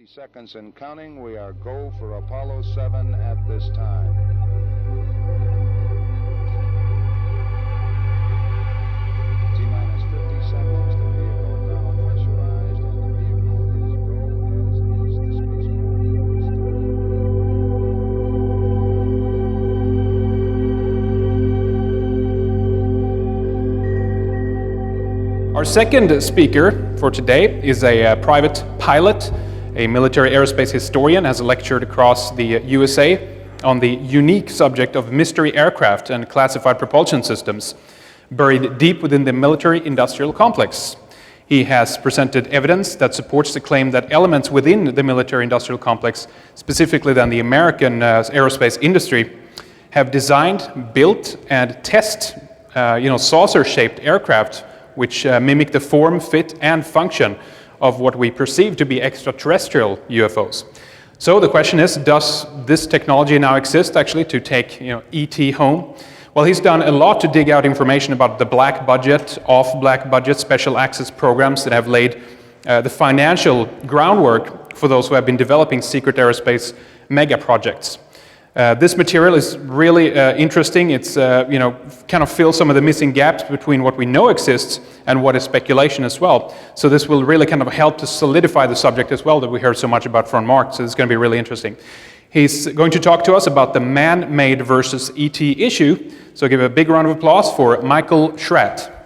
50 seconds and counting. We are go for Apollo 7 at this time. T-minus 50 seconds. The vehicle now pressurized, and the vehicle is go, as is the spacecraft. Our second speaker for today is a private pilot, a military aerospace historian, has lectured across the USA on the unique subject of mystery aircraft and classified propulsion systems buried deep within the military-industrial complex. He has presented evidence that supports the claim that elements within the military-industrial complex, specifically then the American aerospace industry, have designed, built, and test saucer-shaped aircraft which mimic the form, fit, and function of what we perceive to be extraterrestrial UFOs. So the question is, does this technology now exist actually to take ET home? Well, he's done a lot to dig out information about the black budget, off-black budget, special access programs that have laid the financial groundwork for those who have been developing secret aerospace mega projects. This material is really interesting. It's kind of fills some of the missing gaps between what we know exists and what is speculation as well. So this will really kind of help to solidify the subject as well that we heard so much about from Mark. So it's going to be really interesting. He's going to talk to us about the man-made versus ET issue. So give a big round of applause for Michael Schratt.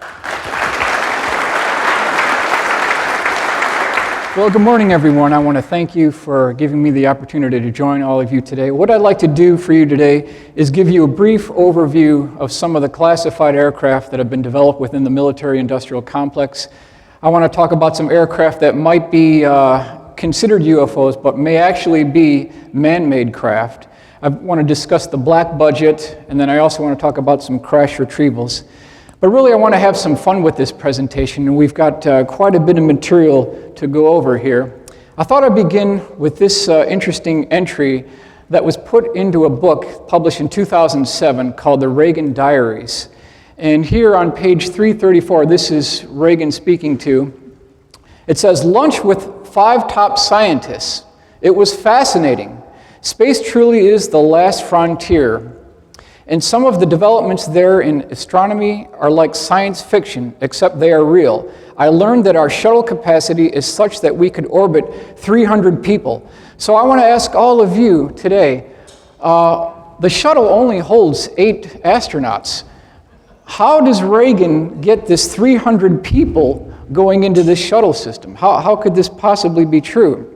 Well, good morning, everyone. I want to thank you for giving me the opportunity to join all of you today. What I'd like to do for you today is give you a brief overview of some of the classified aircraft that have been developed within the military-industrial complex. I want to talk about some aircraft that might be considered UFOs, but may actually be man-made craft. I want to discuss the black budget, and then I also want to talk about some crash retrievals. But really, I want to have some fun with this presentation, and we've got quite a bit of material to go over here. I thought I'd begin with this interesting entry that was put into a book published in 2007 called The Reagan Diaries. And here on page 334, this is Reagan speaking to. It says, "Lunch with 5 top scientists. It was fascinating. Space truly is the last frontier. And some of the developments there in astronomy are like science fiction, except they are real. I learned that our shuttle capacity is such that we could orbit 300 people. So I want to ask all of you today, the shuttle only holds 8 astronauts. How does Reagan get this 300 people going into this shuttle system? How could this possibly be true?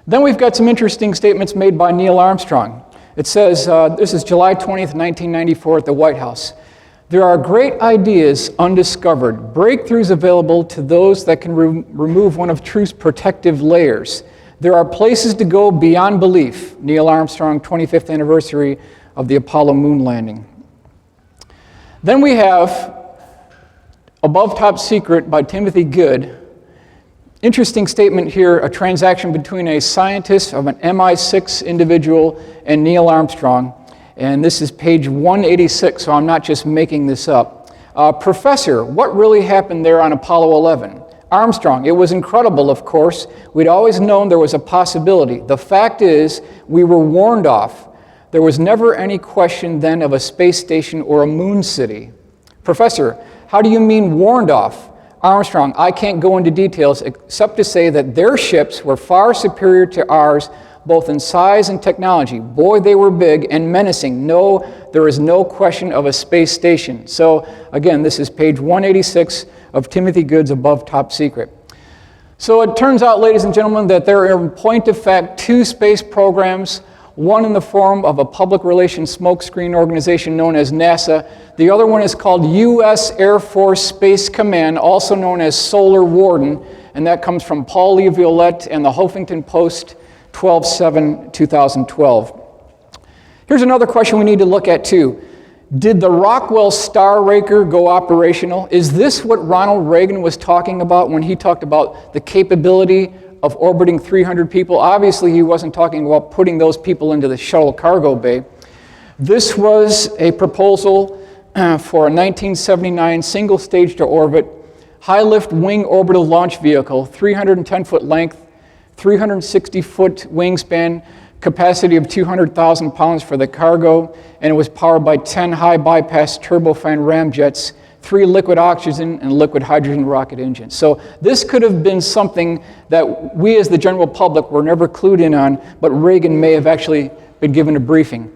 Then we've got some interesting statements made by Neil Armstrong. It says, this is July 20th, 1994 at the White House. There are great ideas undiscovered, breakthroughs available to those that can remove one of truth's protective layers. There are places to go beyond belief. Neil Armstrong, 25th anniversary of the Apollo moon landing. Then we have Above Top Secret by Timothy Good. Interesting statement here, a transaction between a scientist of an MI6 individual and Neil Armstrong. And this is page 186, so I'm not just making this up. Professor, what really happened there on Apollo 11? Armstrong, it was incredible, of course. We'd always known there was a possibility. The fact is, we were warned off. There was never any question then of a space station or a moon city. Professor, how do you mean warned off? Armstrong, I can't go into details except to say that their ships were far superior to ours, both in size and technology. Boy, they were big and menacing. No, there is no question of a space station. So, again, this is page 186 of Timothy Good's Above Top Secret. So it turns out, ladies and gentlemen, that there are, in point of fact, 2 space programs, one in the form of a public relations smokescreen organization known as NASA. The other one is called U.S. Air Force Space Command, also known as Solar Warden, and that comes from Paul LaViolette and the Huffington Post, 12/7/2012. Here's another question we need to look at too. Did the Rockwell Star Raker go operational? Is this what Ronald Reagan was talking about when he talked about the capability of orbiting 300 people? Obviously, he wasn't talking about putting those people into the shuttle cargo bay. This was a proposal for a 1979 single stage to orbit, high lift wing orbital launch vehicle, 310-foot length, 360-foot wingspan, capacity of 200,000 pounds for the cargo, and it was powered by 10 high-bypass turbofan ramjets, 3 liquid oxygen and liquid hydrogen rocket engines. So this could have been something that we as the general public were never clued in on, but Reagan may have actually been given a briefing.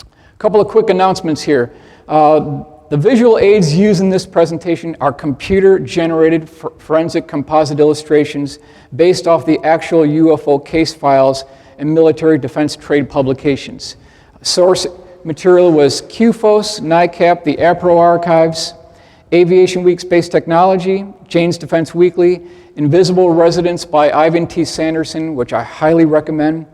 A couple of quick announcements here. The visual aids used in this presentation are computer-generated forensic composite illustrations based off the actual UFO case files and military defense trade publications. Source material was QFOS, NICAP, the APRO archives, Aviation Week Space Technology, Jane's Defense Weekly, Invisible Residence by Ivan T. Sanderson, which I highly recommend,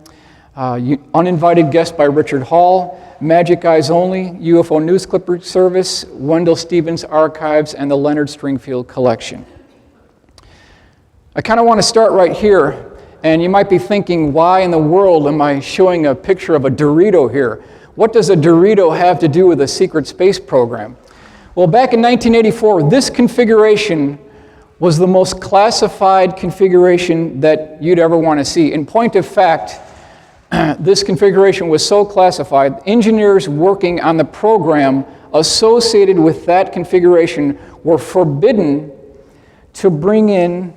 Uninvited Guest by Richard Hall, Magic Eyes Only, UFO News Clipper Service, Wendell Stevens Archives, and the Leonard Stringfield Collection. I kind of want to start right here, and you might be thinking, why in the world am I showing a picture of a Dorito here? What does a Dorito have to do with a secret space program? Well, back in 1984, this configuration was the most classified configuration that you'd ever want to see. In point of fact, this configuration was so classified, engineers working on the program associated with that configuration were forbidden to bring in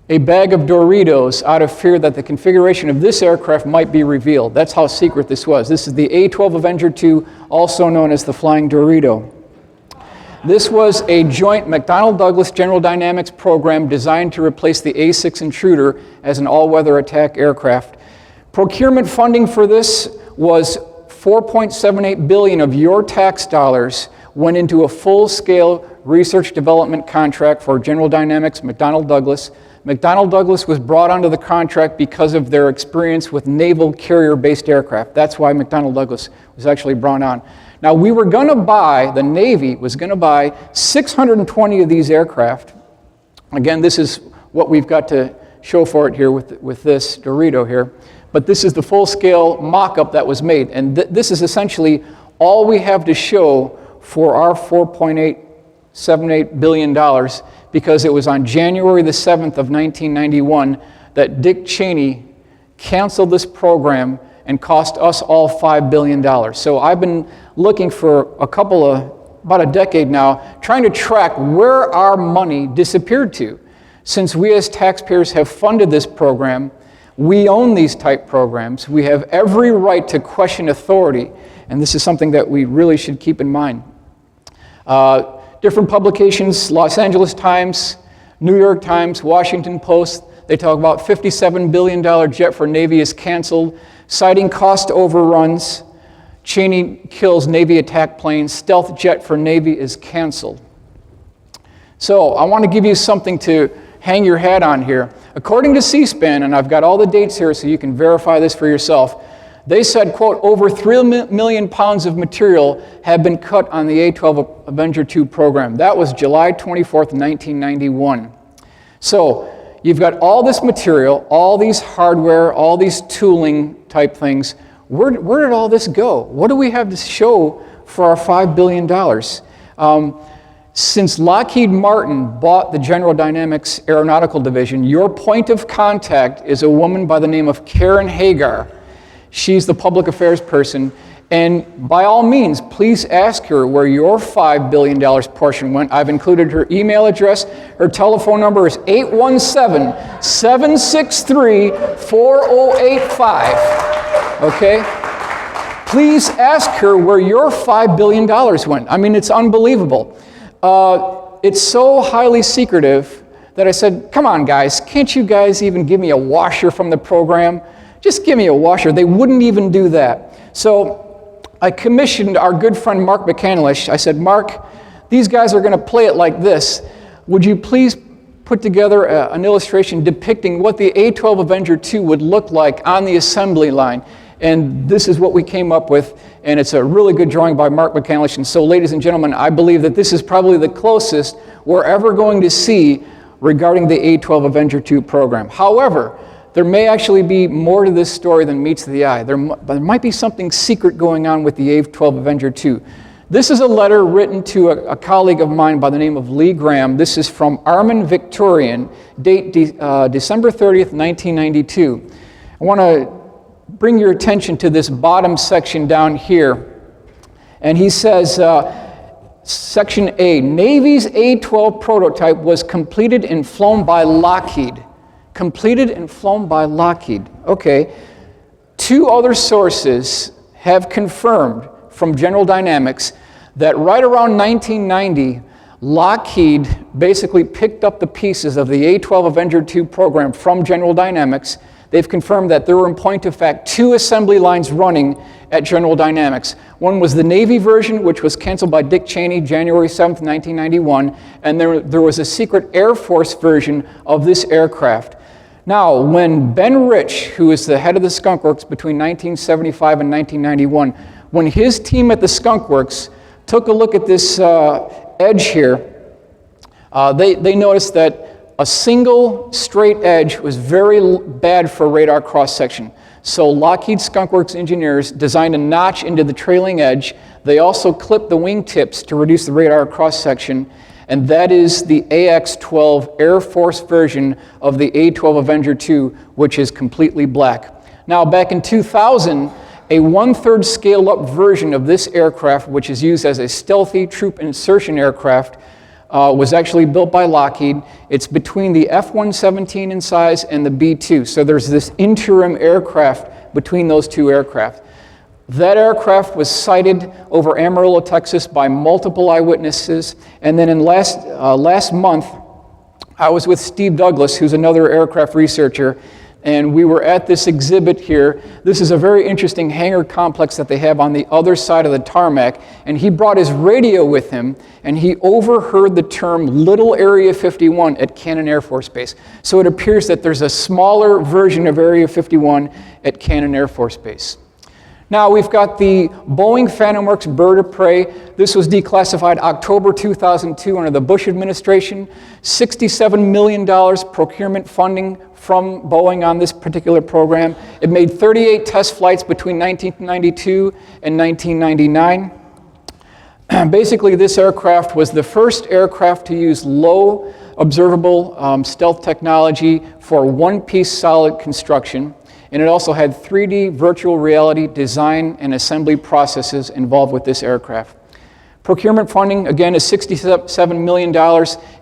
a bag of Doritos out of fear that the configuration of this aircraft might be revealed. That's how secret this was. This is the A-12 Avenger II, also known as the Flying Dorito. This was a joint McDonnell-Douglas General Dynamics program designed to replace the A-6 Intruder as an all-weather attack aircraft. Procurement funding for this was $4.78 billion of your tax dollars went into a full-scale research development contract for General Dynamics McDonnell-Douglas. McDonnell-Douglas was brought onto the contract because of their experience with naval carrier-based aircraft. That's why McDonnell-Douglas was actually brought on. Now, we were going to buy, the Navy was going to buy 620 of these aircraft. Again, this is what we've got to show for it here with this Dorito here. But this is the full-scale mock-up that was made. And this is essentially all we have to show for our $4.878 billion, because it was on January the 7th of 1991 that Dick Cheney canceled this program and cost us all $5 billion. So I've been looking for about a decade now, trying to track where our money disappeared to. Since we as taxpayers have funded this program, we own these type programs, we have every right to question authority, and this is something that we really should keep in mind. Different publications, Los Angeles Times, New York Times, Washington Post, they talk about $57 billion jet for Navy is canceled, citing cost overruns. Cheney kills Navy attack plane, stealth jet for Navy is canceled. So I want to give you something to hang your hat on here. According to C-SPAN, and I've got all the dates here so you can verify this for yourself, they said, quote, over 3 million pounds of material have been cut on the A-12 Avenger II program. That was July 24th, 1991. So you've got all this material, all these hardware, all these tooling type things. Where did all this go? What do we have to show for our $5 billion? Since Lockheed Martin bought the General Dynamics Aeronautical Division, your point of contact is a woman by the name of Karen Hagar. She's the public affairs person, and by all means, please ask her where your $5 billion portion went. I've included her email address. Her telephone number is 817-763-4085. Okay? Please ask her where your $5 billion went. I mean, it's unbelievable. It's so highly secretive that I said, come on, guys, can't you guys even give me a washer from the program? Just give me a washer. They wouldn't even do that. So I commissioned our good friend Mark McCandlish. I said, Mark, these guys are going to play it like this. Would you please put together an illustration depicting what the A-12 Avenger II would look like on the assembly line? And this is what we came up with, and it's a really good drawing by Mark McCandlish. And so, ladies and gentlemen, I believe that this is probably the closest we're ever going to see regarding the A-12 Avenger II program. However, there may actually be more to this story than meets the eye. There might be something secret going on with the A-12 Avenger II. This is a letter written to a colleague of mine by the name of Lee Graham. This is from Armin Victorian, date December 30th, 1992. I want to bring your attention to this bottom section down here. And he says, Section A, Navy's A-12 prototype was completed and flown by Lockheed. Completed and flown by Lockheed. Okay. 2 other sources have confirmed from General Dynamics that right around 1990, Lockheed basically picked up the pieces of the A-12 Avenger II program from General Dynamics. They've confirmed that there were, in point of fact, 2 assembly lines running at General Dynamics. One was the Navy version, which was canceled by Dick Cheney January 7th, 1991, and there was a secret Air Force version of this aircraft. Now, when Ben Rich, who was the head of the Skunk Works between 1975 and 1991, when his team at the Skunk Works took a look at this edge here, they noticed that a single straight edge was very bad for radar cross-section. So Lockheed Skunk Works engineers designed a notch into the trailing edge. They also clipped the wingtips to reduce the radar cross-section, and that is the AX-12 Air Force version of the A-12 Avenger II, which is completely black. Now, back in 2000, a 1/3 scaled-up version of this aircraft, which is used as a stealthy troop insertion aircraft, was actually built by Lockheed. It's between the F-117 in size and the B-2. So there's this interim aircraft between those 2 aircraft. That aircraft was sighted over Amarillo, Texas by multiple eyewitnesses. And then in last month, I was with Steve Douglas, who's another aircraft researcher, and we were at this exhibit here. This is a very interesting hangar complex that they have on the other side of the tarmac, and he brought his radio with him, and he overheard the term Little Area 51 at Cannon Air Force Base. So it appears that there's a smaller version of Area 51 at Cannon Air Force Base. Now we've got the Boeing Phantom Works bird of prey. This was declassified October 2002 under the Bush administration. $67 million procurement funding from Boeing on this particular program. It made 38 test flights between 1992 and 1999. Basically, this aircraft was the first aircraft to use low observable stealth technology for one-piece solid construction. And it also had 3D virtual reality design and assembly processes involved with this aircraft. Procurement funding, again, is $67 million.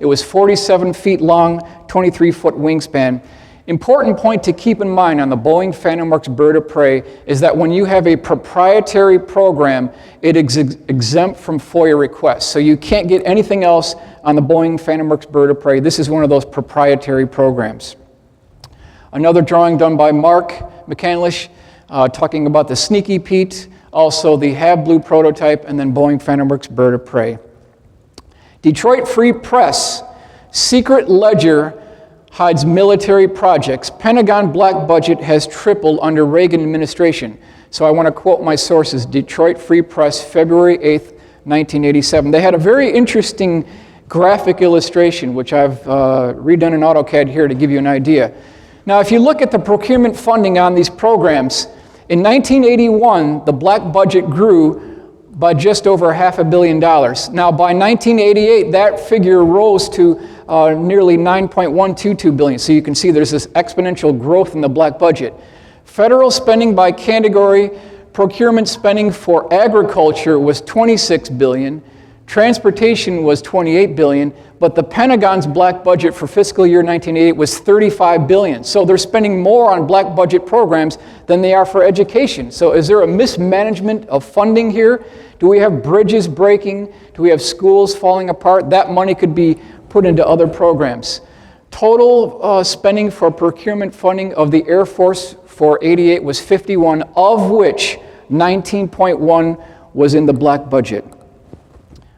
It was 47 feet long, 23-foot wingspan. Important point to keep in mind on the Boeing Phantom Works bird of prey is that when you have a proprietary program, it is exempt from FOIA requests. So you can't get anything else on the Boeing Phantom Works bird of prey. This is one of those proprietary programs. Another drawing done by Mark McCandlish, talking about the Sneaky Pete, also the Have Blue prototype, and then Boeing Phantom Works bird of prey. Detroit Free Press, secret ledger hides military projects. Pentagon black budget has tripled under Reagan administration. So I want to quote my sources, Detroit Free Press, February 8th, 1987. They had a very interesting graphic illustration, which I've redone in AutoCAD here to give you an idea. Now, if you look at the procurement funding on these programs, in 1981, the black budget grew by just over $500 million. Now, by 1988, that figure rose to nearly $9.122 billion. So you can see there's this exponential growth in the black budget. Federal spending by category, procurement spending for agriculture was $26 billion. Transportation was $28 billion, but the Pentagon's black budget for fiscal year 1988 was $35 billion. So they're spending more on black budget programs than they are for education. So is there a mismanagement of funding here? Do we have bridges breaking? Do we have schools falling apart? That money could be put into other programs. Total spending for procurement funding of the Air Force for 88 was 51, of which 19.1 was in the black budget.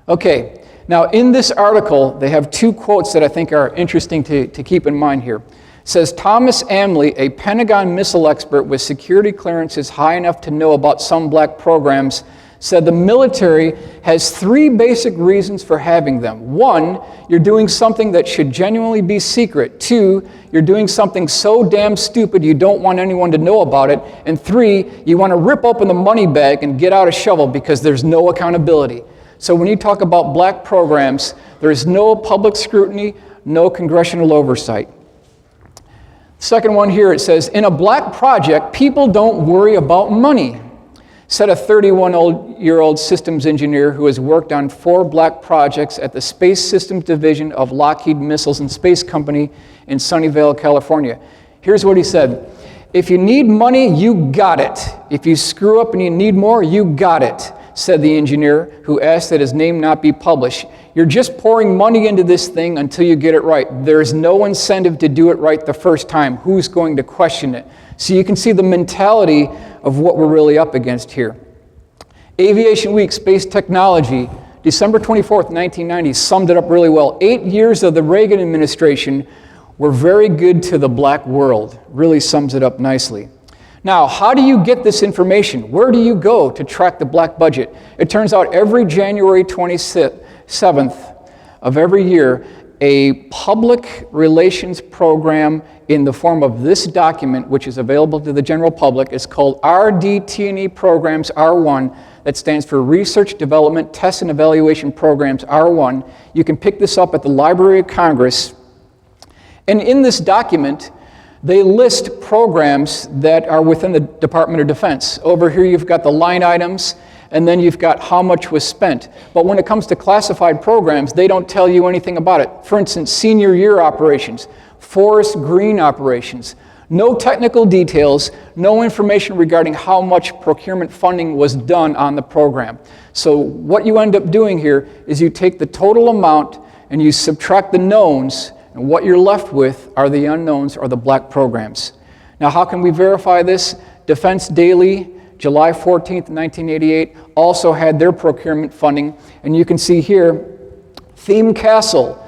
Okay, now in this article, they have 2 quotes that I think are interesting to keep in mind here. It says, Thomas Amley, a Pentagon missile expert with security clearances high enough to know about some black programs, said the military has 3 basic reasons for having them. 1, you're doing something that should genuinely be secret. 2, you're doing something so damn stupid you don't want anyone to know about it. And 3, you want to rip open the money bag and get out a shovel because there's no accountability. So when you talk about black programs, there is no public scrutiny, no congressional oversight. Second one here, it says, in a black project, people don't worry about money, said a 31-year-old systems engineer who has worked on 4 black projects at the Space Systems Division of Lockheed Missiles and Space Company in Sunnyvale, California. Here's what he said. If you need money, you got it. If you screw up and you need more, you got it, said the engineer, who asked that his name not be published. You're just pouring money into this thing until you get it right. There's no incentive to do it right the first time. Who's going to question it? So you can see the mentality of what we're really up against here. Aviation Week, Space Technology, December 24th, 1990, summed it up really well. 8 years of the Reagan administration were very good to the black world. Really sums it up nicely. Now, how do you get this information? Where do you go to track the black budget? It turns out every January 27th of every year, a public relations program in the form of this document, which is available to the general public, is called RDT&E Programs R1. That stands for Research, Development, Test, and Evaluation Programs R1. You can pick this up at the Library of Congress. And in this document, they list programs that are within the Department of Defense. Over here you've got the line items, and then you've got how much was spent. But when it comes to classified programs, they don't tell you anything about it. For instance, senior year operations, forest green operations. No technical details, no information regarding how much procurement funding was done on the program. So what you end up doing here is you take the total amount and you subtract the knowns, and what you're left with are the unknowns or the black programs. Now, how can we verify this? Defense Daily, July 14th, 1988, also had their procurement funding. And you can see here, Theme Castle,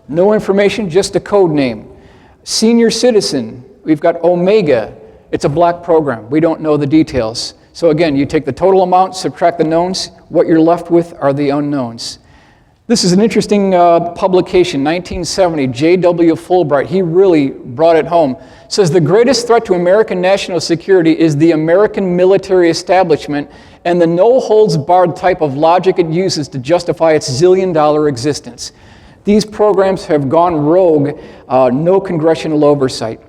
no information, just a code name. Senior Citizen, we've got Omega. It's a black program. We don't know the details. So again, you take the total amount, subtract the knowns. What you're left with are the unknowns. This is an interesting publication, 1970, J.W. Fulbright. He really brought it home. It says the greatest threat to American national security is the American military establishment and the no-holds-barred type of logic it uses to justify its zillion-dollar existence. These programs have gone rogue, no congressional oversight.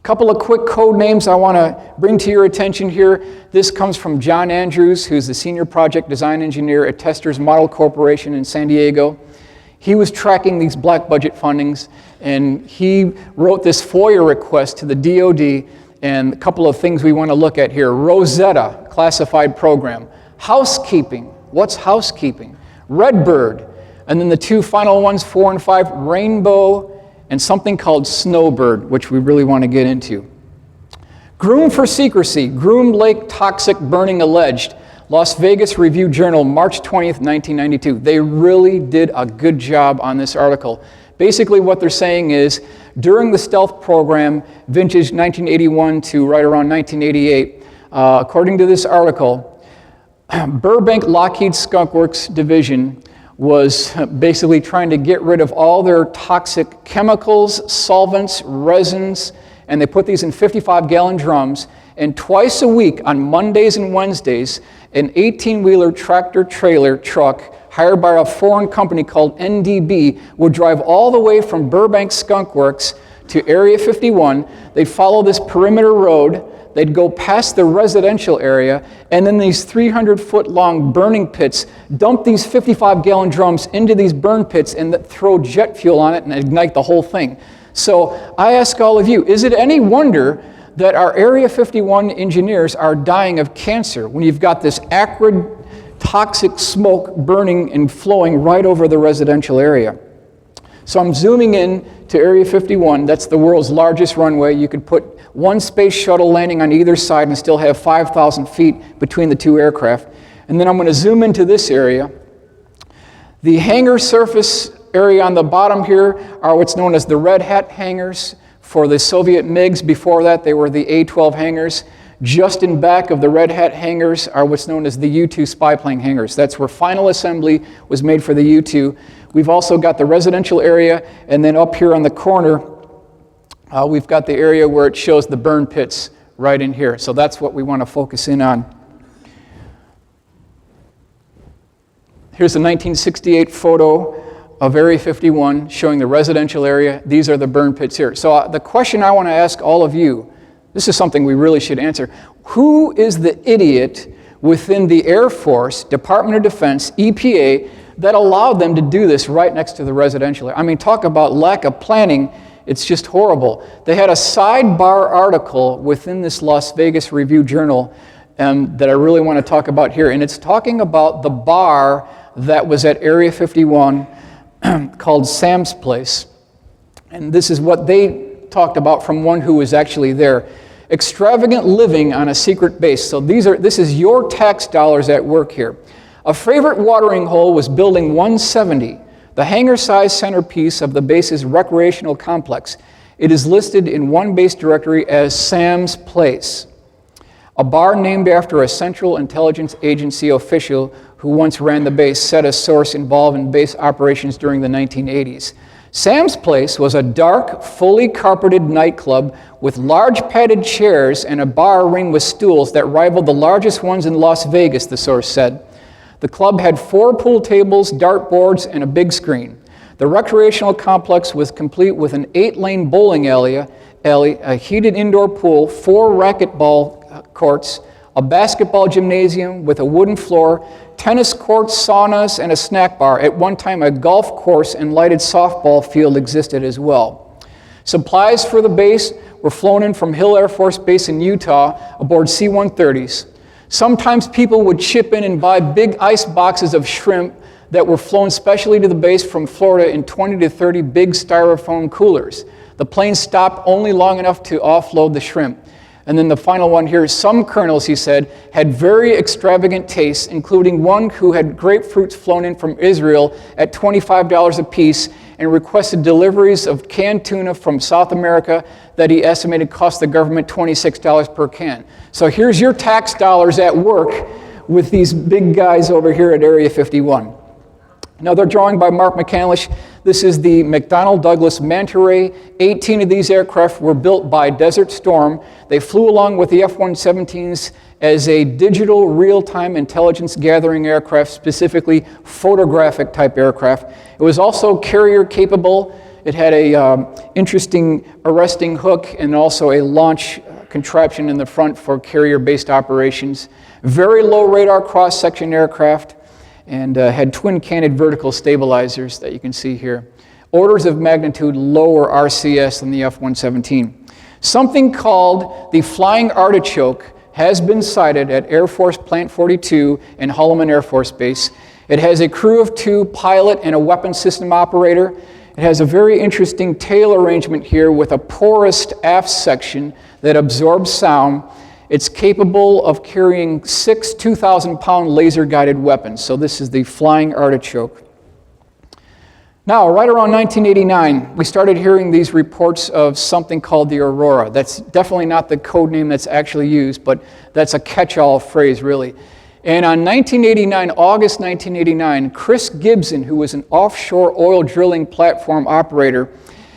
Couple of quick code names I want to bring to your attention here. This comes from John Andrews, who's the Senior Project Design Engineer at Testers Model Corporation in San Diego. He was tracking these black budget fundings, and he wrote this FOIA request to the DoD, and a couple of things we want to look at here. Rosetta, classified program. Housekeeping, what's housekeeping? Redbird, and then the 2 final ones, 4 and 5, Rainbow, and something called Snowbird, which we really want to get into. Groom for secrecy, Groom Lake toxic burning alleged. Las Vegas Review-Journal, March 20th, 1992. They really did a good job on this article. Basically what they're saying is, during the stealth program, vintage 1981 to right around 1988, according to this article, Burbank Lockheed Skunk Works Division was basically trying to get rid of all their toxic chemicals, solvents, resins, and they put these in 55-gallon drums, and twice a week on Mondays and Wednesdays, an 18-wheeler tractor-trailer truck hired by a foreign company called NDB would drive all the way from Burbank Skunk Works to Area 51. They'd follow this perimeter road, they'd go past the residential area, and then these 300-foot-long burning pits dump these 55-gallon drums into these burn pits and throw jet fuel on it and ignite the whole thing. So I ask all of you, is it any wonder that our Area 51 engineers are dying of cancer when you've got this acrid, toxic smoke burning and flowing right over the residential area? So I'm zooming in to Area 51. That's the world's largest runway. You could put one space shuttle landing on either side and still have 5,000 feet between the 2 aircraft. And then I'm going to zoom into this area. The hangar surface area on the bottom here are what's known as the Red Hat hangars for the Soviet MiGs. Before that, they were the A-12 hangars. Just in back of the Red Hat hangars are what's known as the U-2 spy plane hangars. That's where final assembly was made for the U-2. We've also got the residential area, and then up here on the corner, we've got the area where it shows the burn pits right in here. So that's what we want to focus in on. Here's a 1968 photo of Area 51 showing the residential area. These are the burn pits here. So the question I want to ask all of you, this is something we really should answer. Who is the idiot within the Air Force, Department of Defense, EPA, that allowed them to do this right next to the residential area? I mean, talk about lack of planning. It's just horrible. They had a sidebar article within this Las Vegas Review-Journal that I really want to talk about here, and it's talking about the bar that was at Area 51 called Sam's Place. And this is what they talked about from one who was actually there. Extravagant living on a secret base. So this is your tax dollars at work here. A favorite watering hole was Building 170, the hangar-sized centerpiece of the base's recreational complex. It is listed in one base directory as Sam's Place, a bar named after a Central Intelligence Agency official who once ran the base, said a source involved in base operations during the 1980s. Sam's Place was a dark, fully carpeted nightclub with large padded chairs and a bar ring with stools that rivaled the largest ones in Las Vegas, the source said. The club had 4 pool tables, dartboards, and a big screen. The recreational complex was complete with an 8-lane bowling alley, a heated indoor pool, 4 racquetball courts, a basketball gymnasium with a wooden floor, tennis courts, saunas, and a snack bar. At one time, a golf course and lighted softball field existed as well. Supplies for the base were flown in from Hill Air Force Base in Utah aboard C-130s. Sometimes people would chip in and buy big ice boxes of shrimp that were flown specially to the base from Florida in 20 to 30 big styrofoam coolers. The plane stopped only long enough to offload the shrimp. And then the final one here, some colonels, he said, had very extravagant tastes, including one who had grapefruits flown in from Israel at $25 a piece and requested deliveries of canned tuna from South America that he estimated cost the government $26 per can. So here's your tax dollars at work with these big guys over here at Area 51. Another drawing by Mark McCandlish. This is the McDonnell Douglas Manta Ray. 18 of these aircraft were built by Desert Storm. They flew along with the F-117s as a digital real-time intelligence gathering aircraft, specifically photographic type aircraft. It was also carrier capable. It had a interesting arresting hook and also a launch contraption in the front for carrier-based operations. Very low radar cross-section aircraft, and had twin-canted vertical stabilizers that you can see here. Orders of magnitude lower RCS than the F-117. Something called the Flying Artichoke has been sighted at Air Force Plant 42 and Holloman Air Force Base. It has a crew of 2, pilot and a weapons system operator. It has a very interesting tail arrangement here with a porous aft section that absorbs sound. It's capable of carrying 6 2,000-pound laser-guided weapons. So this is the Flying Artichoke. Now, right around 1989, we started hearing these reports of something called the Aurora. That's definitely not the code name that's actually used, but that's a catch-all phrase, really. And on August 1989, Chris Gibson, who was an offshore oil drilling platform operator,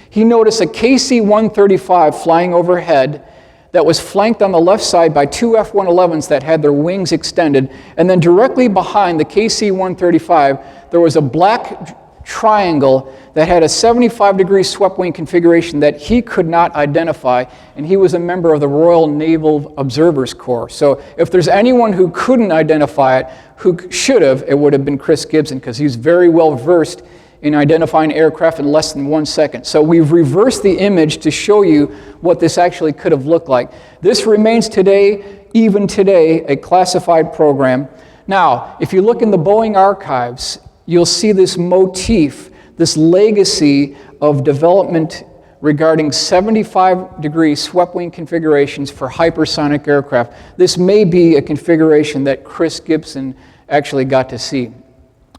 he noticed a KC-135 flying overhead that was flanked on the left side by 2 F-111s that had their wings extended. And then directly behind the KC-135, there was a black triangle that had a 75-degree swept wing configuration that he could not identify, and he was a member of the Royal Naval Observers Corps. So if there's anyone who couldn't identify it, who should have, it would have been Chris Gibson, because he's very well versed in identifying aircraft in less than 1 second. So we've reversed the image to show you what this actually could have looked like. This remains today, even today, a classified program. Now, if you look in the Boeing archives, you'll see this motif, this legacy of development regarding 75-degree swept wing configurations for hypersonic aircraft. This may be a configuration that Chris Gibson actually got to see.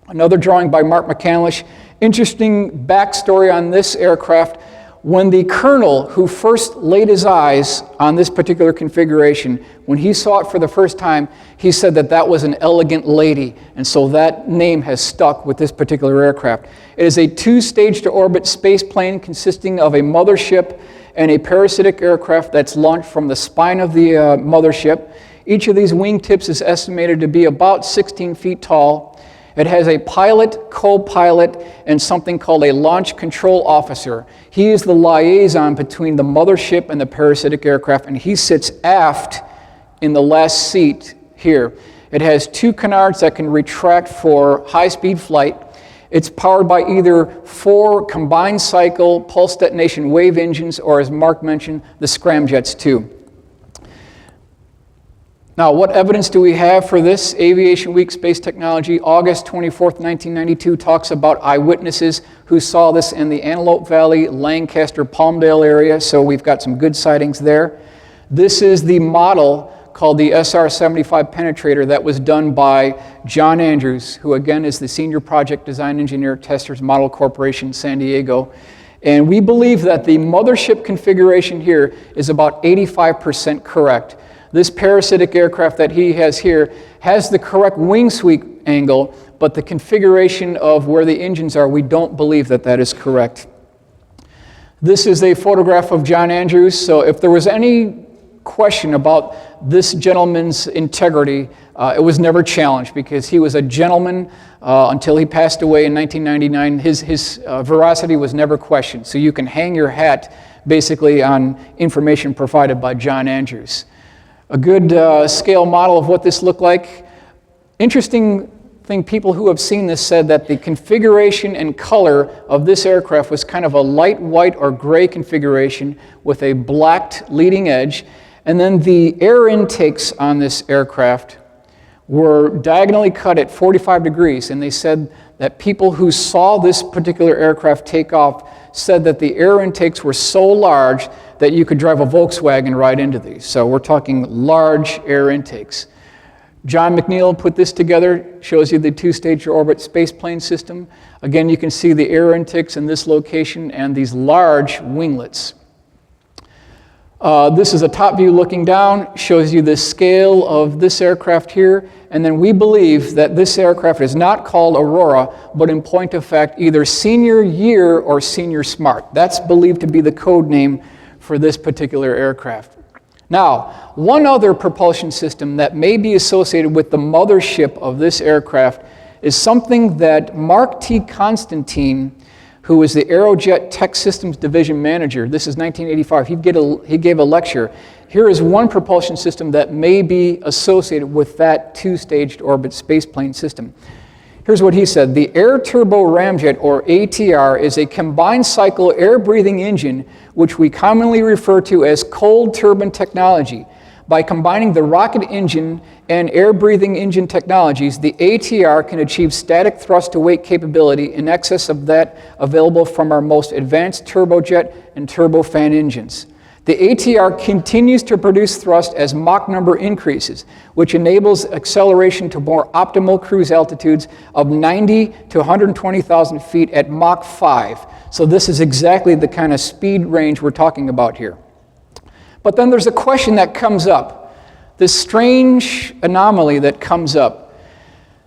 Another drawing by Mark McCandlish. Interesting backstory on this aircraft. When the colonel who first laid his eyes on this particular configuration, when he saw it for the first time, he said that that was an elegant lady, and so that name has stuck with this particular aircraft. It is a 2-stage-to-orbit space plane consisting of a mothership and a parasitic aircraft that's launched from the spine of the mothership. Each of these wingtips is estimated to be about 16 feet tall. It has a pilot, co-pilot, and something called a launch control officer. He is the liaison between the mothership and the parasitic aircraft, and he sits aft in the last seat here. It has 2 canards that can retract for high-speed flight. It's powered by either 4 combined cycle pulse detonation wave engines, or as Mark mentioned, the scramjets too. Now, what evidence do we have for this? Aviation Week Space Technology, August 24th, 1992, talks about eyewitnesses who saw this in the Antelope Valley, Lancaster, Palmdale area, so we've got some good sightings there. This is the model called the SR-75 penetrator that was done by John Andrews, who again is the Senior Project Design Engineer, Testers Model Corporation, San Diego. And we believe that the mothership configuration here is about 85% correct. This parasitic aircraft that he has here has the correct wing sweep angle, but the configuration of where the engines are, we don't believe that that is correct. This is a photograph of John Andrews, so if there was any question about this gentleman's integrity, it was never challenged because he was a gentleman until he passed away in 1999. His veracity was never questioned, so you can hang your hat basically on information provided by John Andrews. A good scale model of what this looked like. Interesting thing, people who have seen this said that the configuration and color of this aircraft was kind of a light white or gray configuration with a blacked leading edge. And then the air intakes on this aircraft were diagonally cut at 45 degrees. And they said that people who saw this particular aircraft take off said that the air intakes were so large that you could drive a Volkswagen right into these. So we're talking large air intakes. John McNeil put this together, shows you the 2-stage orbit spaceplane system. Again, you can see the air intakes in this location and these large winglets. This is a top view looking down, shows you the scale of this aircraft here, and then we believe that this aircraft is not called Aurora, but in point of fact, either Senior Year or Senior Smart. That's believed to be the code name for this particular aircraft. Now, one other propulsion system that may be associated with the mothership of this aircraft is something that Mark T. Constantine, who was the Aerojet Tech Systems Division Manager, this is 1985, he gave a lecture. Here is one propulsion system that may be associated with that 2-staged orbit spaceplane system. Here's what he said: the air turbo ramjet, or ATR, is a combined cycle air-breathing engine which we commonly refer to as cold turbine technology. By combining the rocket engine and air-breathing engine technologies, the ATR can achieve static thrust-to-weight capability in excess of that available from our most advanced turbojet and turbofan engines. The ATR continues to produce thrust as Mach number increases, which enables acceleration to more optimal cruise altitudes of 90 to 120,000 feet at Mach 5. So this is exactly the kind of speed range we're talking about here. But then there's a question that comes up, this strange anomaly that comes up.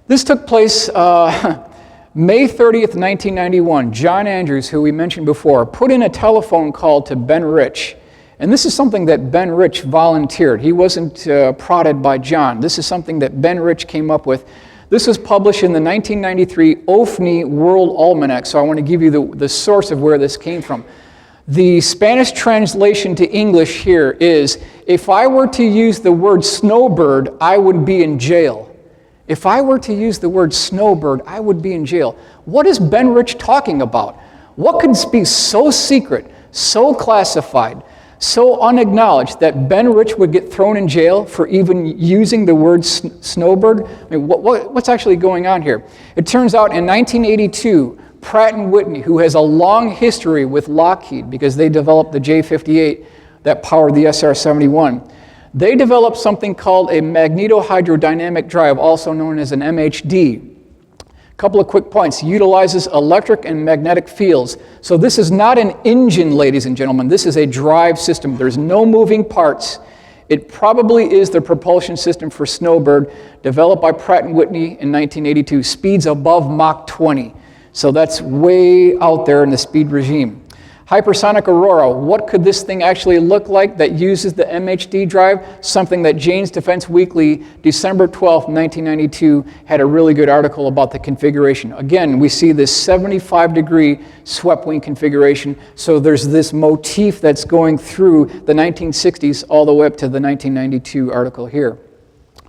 This took place May 30th, 1991. John Andrews, who we mentioned before, put in a telephone call to Ben Rich. And this is something that Ben Rich volunteered. He wasn't prodded by John. This is something that Ben Rich came up with. This was published in the 1993 OFNI World Almanac, so I want to give you the source of where this came from. The Spanish translation to English here is, if I were to use the word snowbird, I would be in jail. If I were to use the word snowbird, I would be in jail. What is Ben Rich talking about? What could be so secret, so classified, so unacknowledged that Ben Rich would get thrown in jail for even using the word snowbird? I mean, what's actually going on here? It turns out in 1982, Pratt & Whitney, who has a long history with Lockheed because they developed the J-58 that powered the SR-71, they developed something called a magnetohydrodynamic drive, also known as an MHD. A couple of quick points. Utilizes electric and magnetic fields. So this is not an engine, ladies and gentlemen. This is a drive system. There's no moving parts. It probably is the propulsion system for Snowbird, developed by Pratt & Whitney in 1982. Speeds above Mach 20. So that's way out there in the speed regime. Hypersonic aurora, what could this thing actually look like that uses the MHD drive? Something that Jane's Defense Weekly, December 12th, 1992, had a really good article about the configuration. Again, we see this 75-degree swept wing configuration, so there's this motif that's going through the 1960s all the way up to the 1992 article here.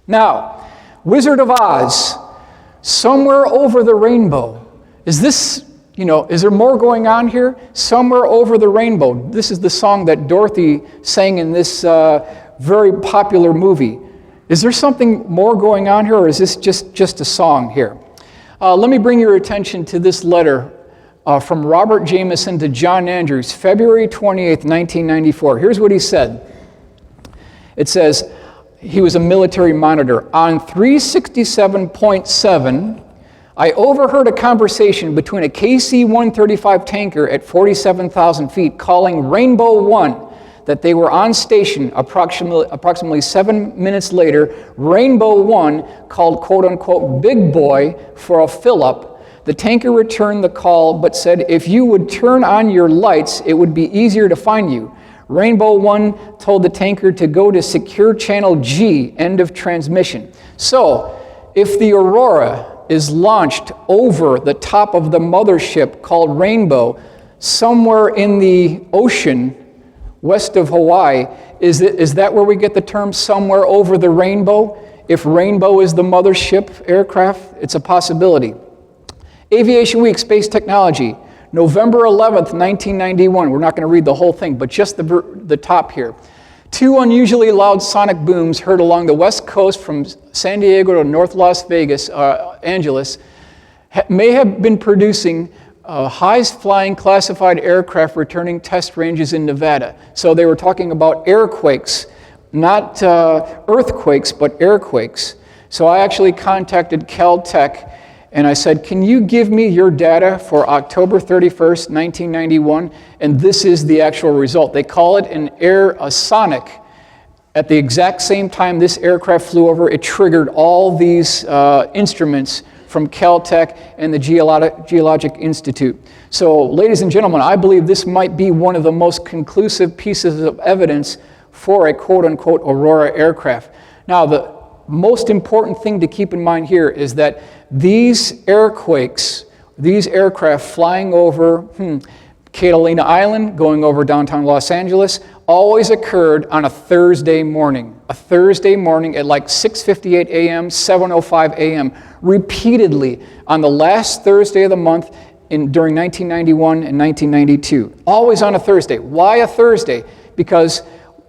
Now, Wizard of Oz, somewhere over the rainbow. Is this, is there more going on here? Somewhere over the rainbow. This is the song that Dorothy sang in this very popular movie. Is there something more going on here, or is this just a song here? Let me bring your attention to this letter from Robert Jameson to John Andrews, February 28th, 1994. Here's what he said. It says, he was a military monitor. On 367.7, I overheard a conversation between a KC-135 tanker at 47,000 feet calling Rainbow 1 that they were on station. Approximately 7 minutes later, Rainbow 1 called quote-unquote Big Boy for a fill-up. The tanker returned the call but said if you would turn on your lights, it would be easier to find you. Rainbow 1 told the tanker to go to secure channel G, end of transmission. So, if the Aurora is launched over the top of the mothership called Rainbow, somewhere in the ocean west of Hawaii, is that where we get the term somewhere over the rainbow? If Rainbow is the mothership aircraft, it's a possibility. Aviation Week, Space Technology, November 11th, 1991. We're not going to read the whole thing, but just the top here. 2 unusually loud sonic booms heard along the west coast from San Diego to North Las Vegas, Angeles, may have been producing high-flying classified aircraft returning test ranges in Nevada. So they were talking about airquakes, not earthquakes, but airquakes. So I actually contacted Caltech and I said, can you give me your data for October 31st, 1991? And this is the actual result. They call it a sonic. At the exact same time this aircraft flew over, it triggered all these instruments from Caltech and the Geologic Institute. So, ladies and gentlemen, I believe this might be one of the most conclusive pieces of evidence for a quote-unquote Aurora aircraft. Now, the most important thing to keep in mind here is that these airquakes, these aircraft flying over Catalina Island, going over downtown Los Angeles, always occurred on a Thursday morning. A Thursday morning at like 6:58 a.m., 7:05 a.m., repeatedly on the last Thursday of the month during 1991 and 1992. Always on a Thursday. Why a Thursday? Because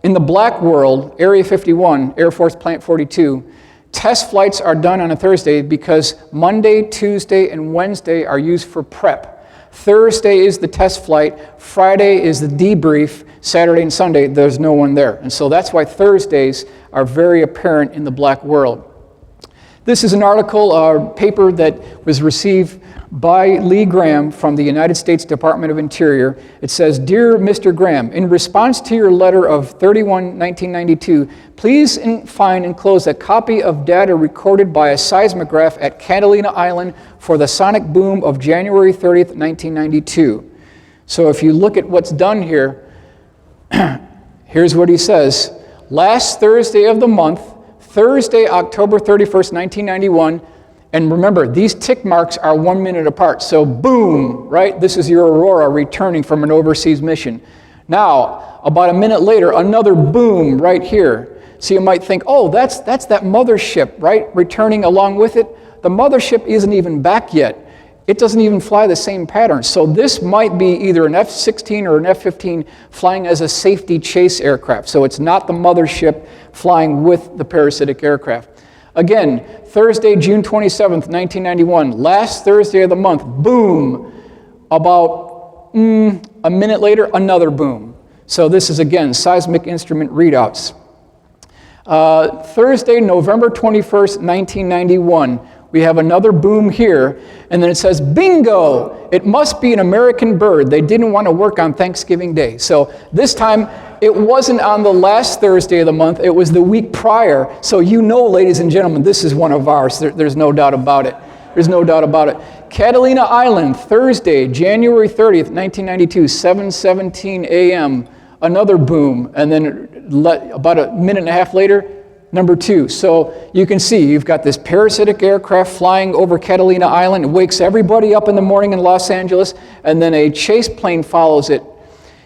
in the black world, Area 51, Air Force Plant 42, test flights are done on a Thursday because Monday, Tuesday, and Wednesday are used for prep. Thursday is the test flight, Friday is the debrief, Saturday and Sunday there's no one there. And so that's why Thursdays are very apparent in the black world. This is an article, a paper that was received by Lee Graham from the United States Department of Interior. It says, Dear Mr. Graham, in response to your letter of 31/1992, please find enclosed a copy of data recorded by a seismograph at Catalina Island for the sonic boom of January 30th, 1992. So if you look at what's done here, here's what he says. Last Thursday of the month, Thursday, October 31st, 1991, and remember, these tick marks are 1 minute apart. So boom, right? This is your Aurora returning from an overseas mission. Now, about a minute later, another boom right here. So you might think, oh, that's that mothership, right? Returning along with it. The mothership isn't even back yet. It doesn't even fly the same pattern. So this might be either an F-16 or an F-15 flying as a safety chase aircraft. So it's not the mothership flying with the parasitic aircraft. Again, Thursday, June 27th, 1991, last Thursday of the month, boom. About a minute later, another boom. So this is, again, seismic instrument readouts. Thursday, November 21st, 1991, we have another boom here, and then it says, bingo, it must be an American bird. They didn't want to work on Thanksgiving Day. So this time, it wasn't on the last Thursday of the month, it was the week prior. So you know, ladies and gentlemen, this is one of ours. There's no doubt about it. There's no doubt about it. Catalina Island, Thursday, January 30th, 1992, 7:17 a.m., another boom. And then about a minute and a half later, number 2. So you can see you've got this parasitic aircraft flying over Catalina Island. It wakes everybody up in the morning in Los Angeles, and then a chase plane follows it.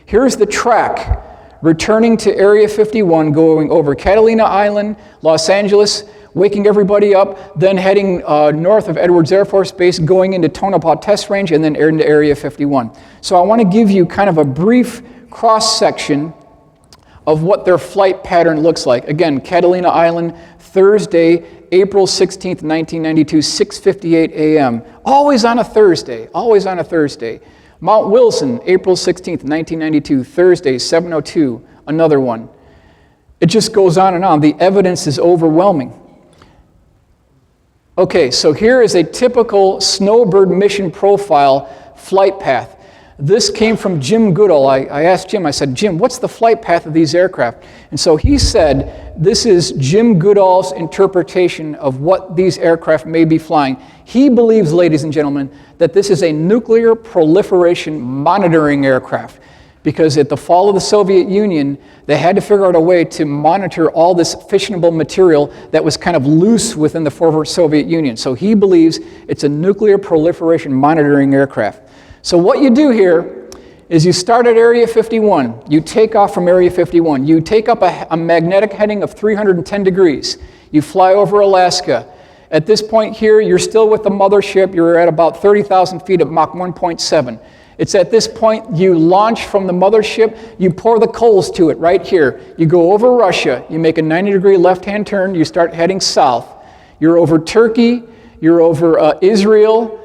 Here's the track, returning to Area 51, going over Catalina Island, Los Angeles, waking everybody up, then heading north of Edwards Air Force Base, going into Tonopah Test Range, and then into Area 51. So I want to give you kind of a brief cross-section of what their flight pattern looks like. Again, Catalina Island, Thursday, April 16th, 1992, 6:58 a.m. Always on a Thursday, always on a Thursday. Mount Wilson, April 16th, 1992, Thursday, 7:02, another one. It just goes on and on. The evidence is overwhelming. Okay, so here is a typical snowbird mission profile flight path. This came from Jim Goodall. I asked Jim, I said, Jim, what's the flight path of these aircraft? And so he said, this is Jim Goodall's interpretation of what these aircraft may be flying. He believes, ladies and gentlemen, that this is a nuclear proliferation monitoring aircraft, because at the fall of the Soviet Union, they had to figure out a way to monitor all this fissionable material that was kind of loose within the former Soviet Union. So he believes it's a nuclear proliferation monitoring aircraft. So what you do here is you start at Area 51. You take off from Area 51. You take up a magnetic heading of 310 degrees. You fly over Alaska. At this point here, you're still with the mothership. You're at about 30,000 feet at Mach 1.7. It's at this point you launch from the mothership. You pour the coals to it right here. You go over Russia. You make a 90-degree left-hand turn. You start heading south. You're over Turkey. You're over Israel.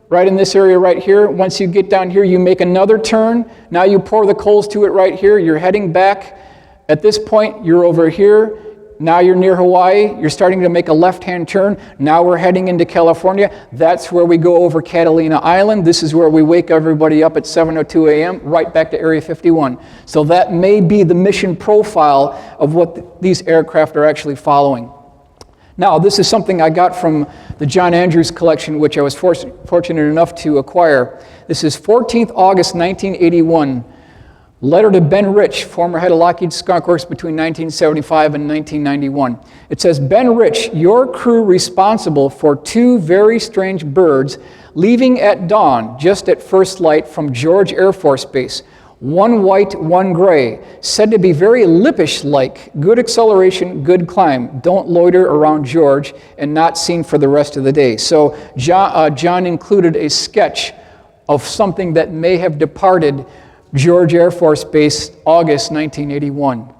Right in this area right here. Once you get down here, you make another turn. Now you pour the coals to it right here. You're heading back. At this point, you're over here. Now you're near Hawaii. You're starting to make a left-hand turn. Now we're heading into California. That's where we go over Catalina Island. This is where we wake everybody up at 7:02 a.m., right back to Area 51. So that may be the mission profile of what these aircraft are actually following. Now, this is something I got from the John Andrews collection, which I was fortunate enough to acquire. This is 14th August 1981. Letter to Ben Rich, former head of Lockheed Skunk Works between 1975 and 1991. It says, Ben Rich, your crew responsible for 2 very strange birds leaving at dawn, just at first light, from George Air Force Base. One white, one gray, said to be very Lippish-like, good acceleration, good climb, don't loiter around George, and not seen for the rest of the day. So John included a sketch of something that may have departed George Air Force Base, August 1981.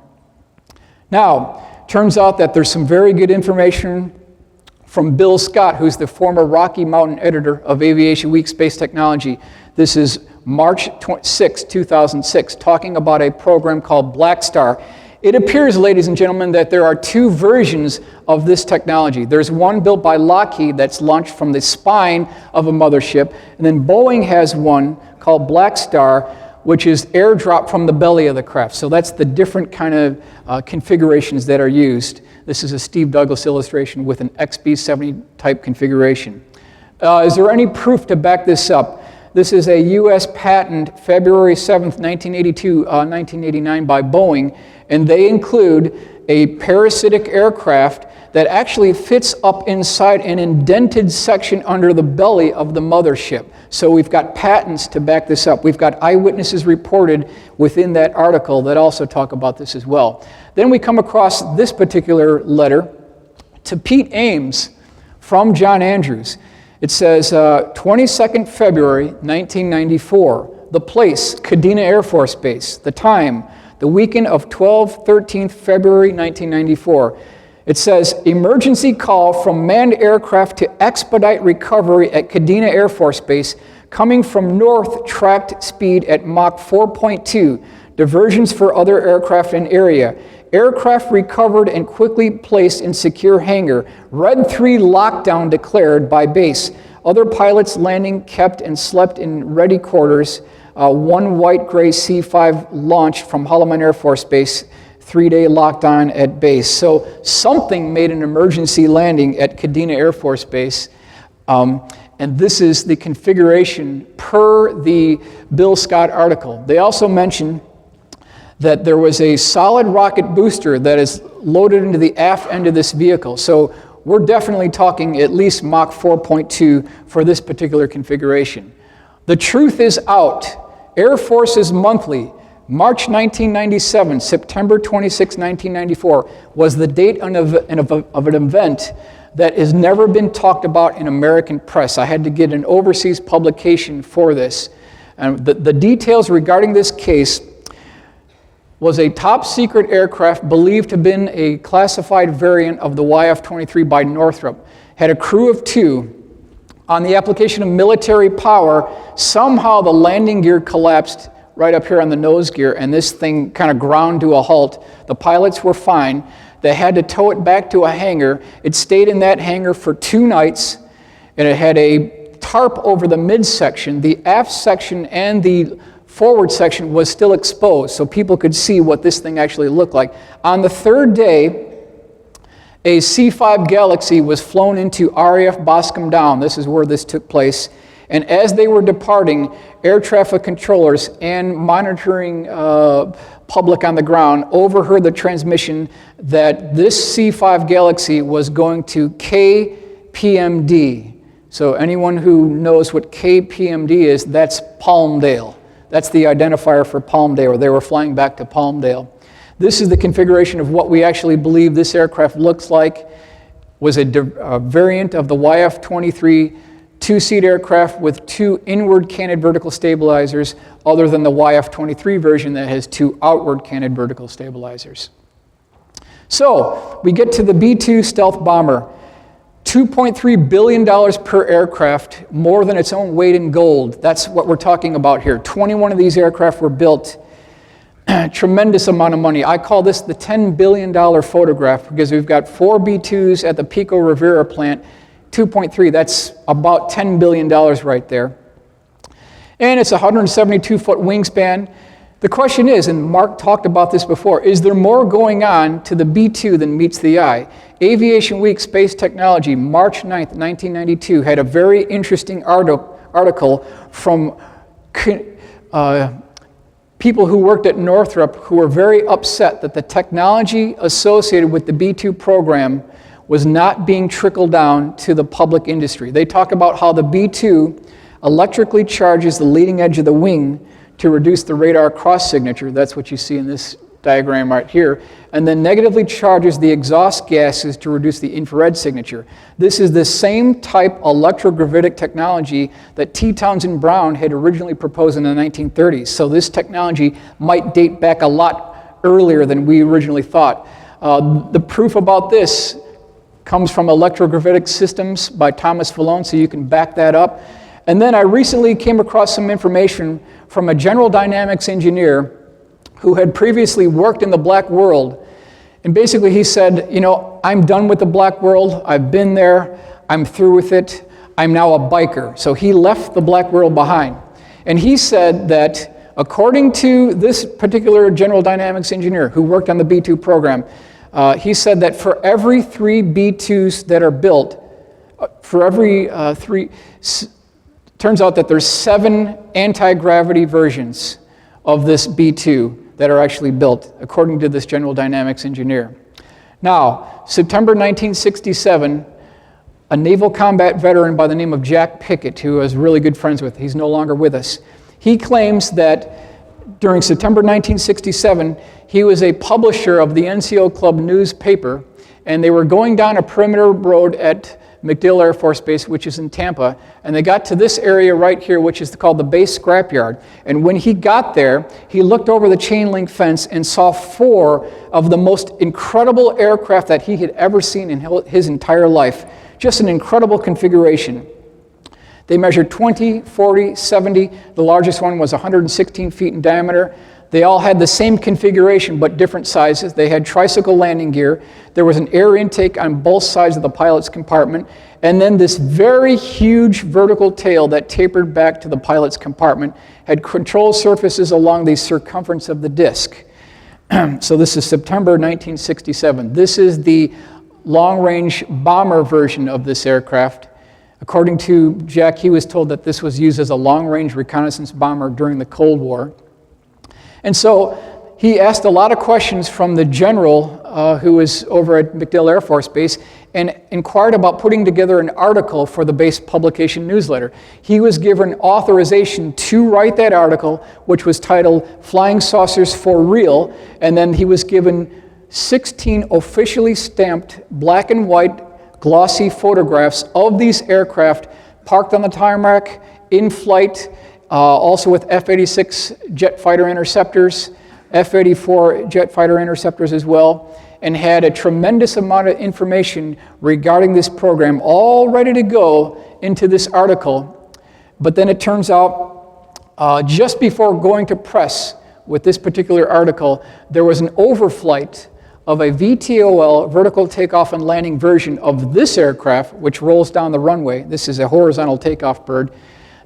Now, turns out that there's some very good information from Bill Scott, who's the former Rocky Mountain editor of Aviation Week Space Technology. This is March 6, 2006, talking about a program called Black Star. It appears, ladies and gentlemen, that there are 2 versions of this technology. There's one built by Lockheed that's launched from the spine of a mothership, and then Boeing has one called Black Star, which is airdropped from the belly of the craft. So that's the different kind of configurations that are used. This is a Steve Douglas illustration with an XB-70 type configuration. Is there any proof to back this up? This is a U.S. patent, February 7th, 1982, 1989 by Boeing, and they include a parasitic aircraft that actually fits up inside an indented section under the belly of the mothership. So we've got patents to back this up. We've got eyewitnesses reported within that article that also talk about this as well. Then we come across this particular letter to Pete Ames from John Andrews. It says, 22nd February, 1994. The place, Kadena Air Force Base. The time, the weekend of 13th February, 1994. It says, emergency call from manned aircraft to expedite recovery at Kadena Air Force Base, coming from north tracked speed at Mach 4.2. Diversions for other aircraft in area. Aircraft recovered and quickly placed in secure hangar. Red 3 lockdown declared by base. Other pilots landing kept and slept in ready quarters. One white-gray C-5 launch from Holloman Air Force Base. 3-day lockdown at base. So something made an emergency landing at Kadena Air Force Base. And this is the configuration per the Bill Scott article. They also mention that there was a solid rocket booster that is loaded into the aft end of this vehicle. So we're definitely talking at least Mach 4.2 for this particular configuration. The truth is out. Air Forces Monthly, March 1997, September 26, 1994, was the date of an event that has never been talked about in American press. I had to get an overseas publication for this. And the details regarding this case was a top secret aircraft believed to have been a classified variant of the YF-23 by Northrop. Had a crew of 2. On the application of military power, somehow the landing gear collapsed right up here on the nose gear, and this thing kind of ground to a halt. The pilots were fine. They had to tow it back to a hangar. It stayed in that hangar for 2 nights, and it had a tarp over the midsection. The aft section and the forward section was still exposed, so people could see what this thing actually looked like. On the 3rd day, a C-5 Galaxy was flown into RAF Boscombe Down. This is where this took place. And as they were departing, air traffic controllers and monitoring public on the ground overheard the transmission that this C-5 Galaxy was going to KPMD. So anyone who knows what KPMD is, that's Palmdale. That's the identifier for Palmdale. They were flying back to Palmdale. This is the configuration of what we actually believe this aircraft looks like. Was a variant of the YF-23 2-seat aircraft with 2 inward canted vertical stabilizers, other than the YF-23 version that has 2 outward canted vertical stabilizers. So we get to the B-2 stealth bomber. $2.3 billion per aircraft, more than its own weight in gold. That's what we're talking about here. 21 of these aircraft were built. Tremendous amount of money. I call this the $10 billion photograph because we've got 4 B-2s at the Pico Rivera plant, 2.3, that's about $10 billion right there. And it's a 172-foot wingspan. The question is, and Mark talked about this before, is there more going on to the B-2 than meets the eye? Aviation Week Space Technology, March 9th, 1992, had a very interesting article from people who worked at Northrop who were very upset that the technology associated with the B-2 program was not being trickled down to the public industry. They talk about how the B-2 electrically charges the leading edge of the wing to reduce the radar cross signature. That's what you see in this diagram right here. And then negatively charges the exhaust gases to reduce the infrared signature. This is the same type electrogravitic technology that T. Townsend Brown had originally proposed in the 1930s. So this technology might date back a lot earlier than we originally thought. The proof about this comes from Electrogravitic Systems by Thomas Vallone, so you can back that up. And then I recently came across some information from a General Dynamics engineer who had previously worked in the black world. And basically he said, you know, I'm done with the black world. I've been there. I'm through with it. I'm now a biker. So he left the black world behind. And he said that according to this particular General Dynamics engineer who worked on the B-2 program, he said that for every 3 B-2s that are built, for every 3, turns out that there's 7 anti-gravity versions of this B-2 that are actually built, according to this General Dynamics engineer. Now, September 1967, a naval combat veteran by the name of Jack Pickett, who I was really good friends with, he's no longer with us, he claims that during September 1967, he was a publisher of the NCO Club newspaper, and they were going down a perimeter road at MacDill Air Force Base, which is in Tampa, and they got to this area right here, which is called the base scrapyard. And when he got there, he looked over the chain link fence and saw 4 of the most incredible aircraft that he had ever seen in his entire life. Just an incredible configuration. They measured 20, 40, 70. The largest one was 116 feet in diameter. They all had the same configuration, but different sizes. They had tricycle landing gear. There was an air intake on both sides of the pilot's compartment, and then this very huge vertical tail that tapered back to the pilot's compartment had control surfaces along the circumference of the disc. So this is September 1967. This is the long-range bomber version of this aircraft. According to Jack, he was told that this was used as a long-range reconnaissance bomber during the Cold War. And so he asked a lot of questions from the general who was over at MacDill Air Force Base and inquired about putting together an article for the base publication newsletter. He was given authorization to write that article, which was titled Flying Saucers for Real, and then he was given 16 officially stamped black and white glossy photographs of these aircraft parked on the tarmac, in flight, also with F-86 jet fighter interceptors, F-84 jet fighter interceptors as well, and had a tremendous amount of information regarding this program all ready to go into this article. But then it turns out, just before going to press with this particular article, there was an overflight of a VTOL, vertical takeoff and landing version of this aircraft, which rolls down the runway. This is a horizontal takeoff bird.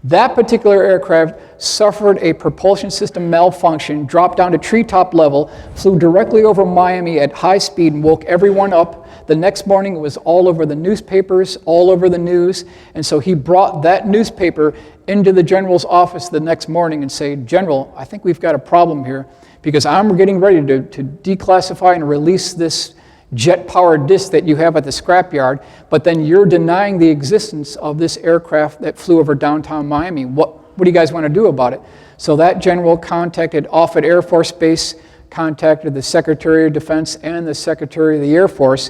That particular aircraft suffered a propulsion system malfunction, dropped down to treetop level, flew directly over Miami at high speed and woke everyone up. The next morning it was all over the newspapers, all over the news, and so he brought that newspaper into the general's office the next morning and said, "General, I think we've got a problem here, because I'm getting ready to declassify and release this jet-powered disc that you have at the scrapyard, but then you're denying the existence of this aircraft that flew over downtown Miami. What do you guys want to do about it?" So that general contacted Offutt Air Force Base, contacted the Secretary of Defense and the Secretary of the Air Force,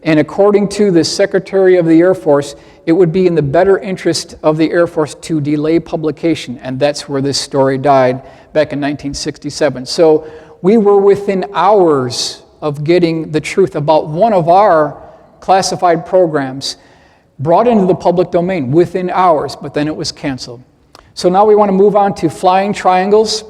and according to the Secretary of the Air Force, it would be in the better interest of the Air Force to delay publication, and that's where this story died back in 1967. So we were within hours of getting the truth about one of our classified programs brought into the public domain within hours, but then it was canceled. So now we want to move on to flying triangles.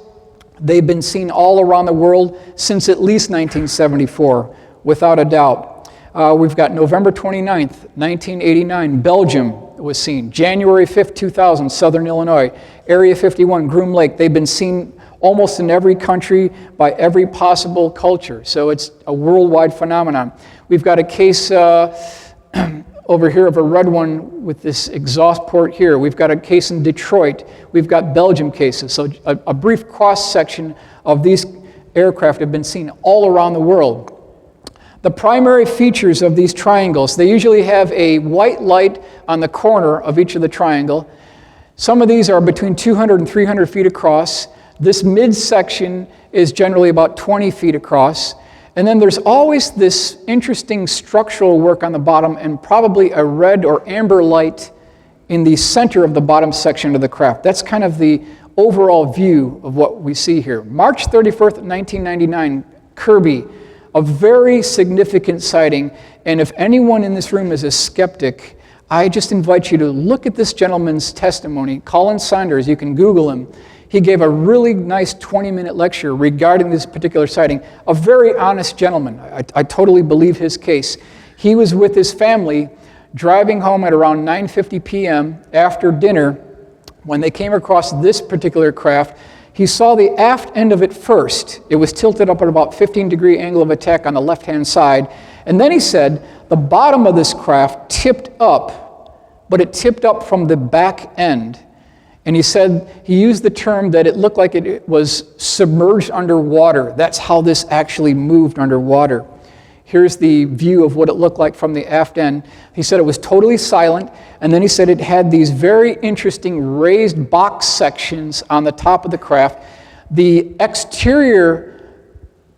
They've been seen all around the world since at least 1974, without a doubt. We've got November 29th, 1989, Belgium was seen. January 5th, 2000, Southern Illinois. Area 51, Groom Lake. They've been seen almost in every country by every possible culture. So it's a worldwide phenomenon. We've got a case over here of a red one with this exhaust port here. We've got a case in Detroit. We've got Belgium cases. So a brief cross-section of these aircraft have been seen all around the world. The primary features of these triangles, they usually have a white light on the corner of each of the triangle. Some of these are between 200 and 300 feet across. This midsection is generally about 20 feet across. And then there's always this interesting structural work on the bottom and probably a red or amber light in the center of the bottom section of the craft. That's kind of the overall view of what we see here. March 31st, 1999, Kirby, a very significant sighting. And if anyone in this room is a skeptic, I just invite you to look at this gentleman's testimony. Colin Saunders, you can Google him. He gave a really nice 20-minute lecture regarding this particular sighting. A very honest gentleman. I totally believe his case. He was with his family driving home at around 9:50 p.m. after dinner when they came across this particular craft. He saw the aft end of it first. It was tilted up at about 15-degree angle of attack on the left-hand side. And then he said the bottom of this craft tipped up, but it tipped up from the back end. And he said, he used the term that it looked like it was submerged underwater. That's how this actually moved underwater. Here's the view of what it looked like from the aft end. He said it was totally silent, and then he said it had these very interesting raised box sections on the top of the craft. The exterior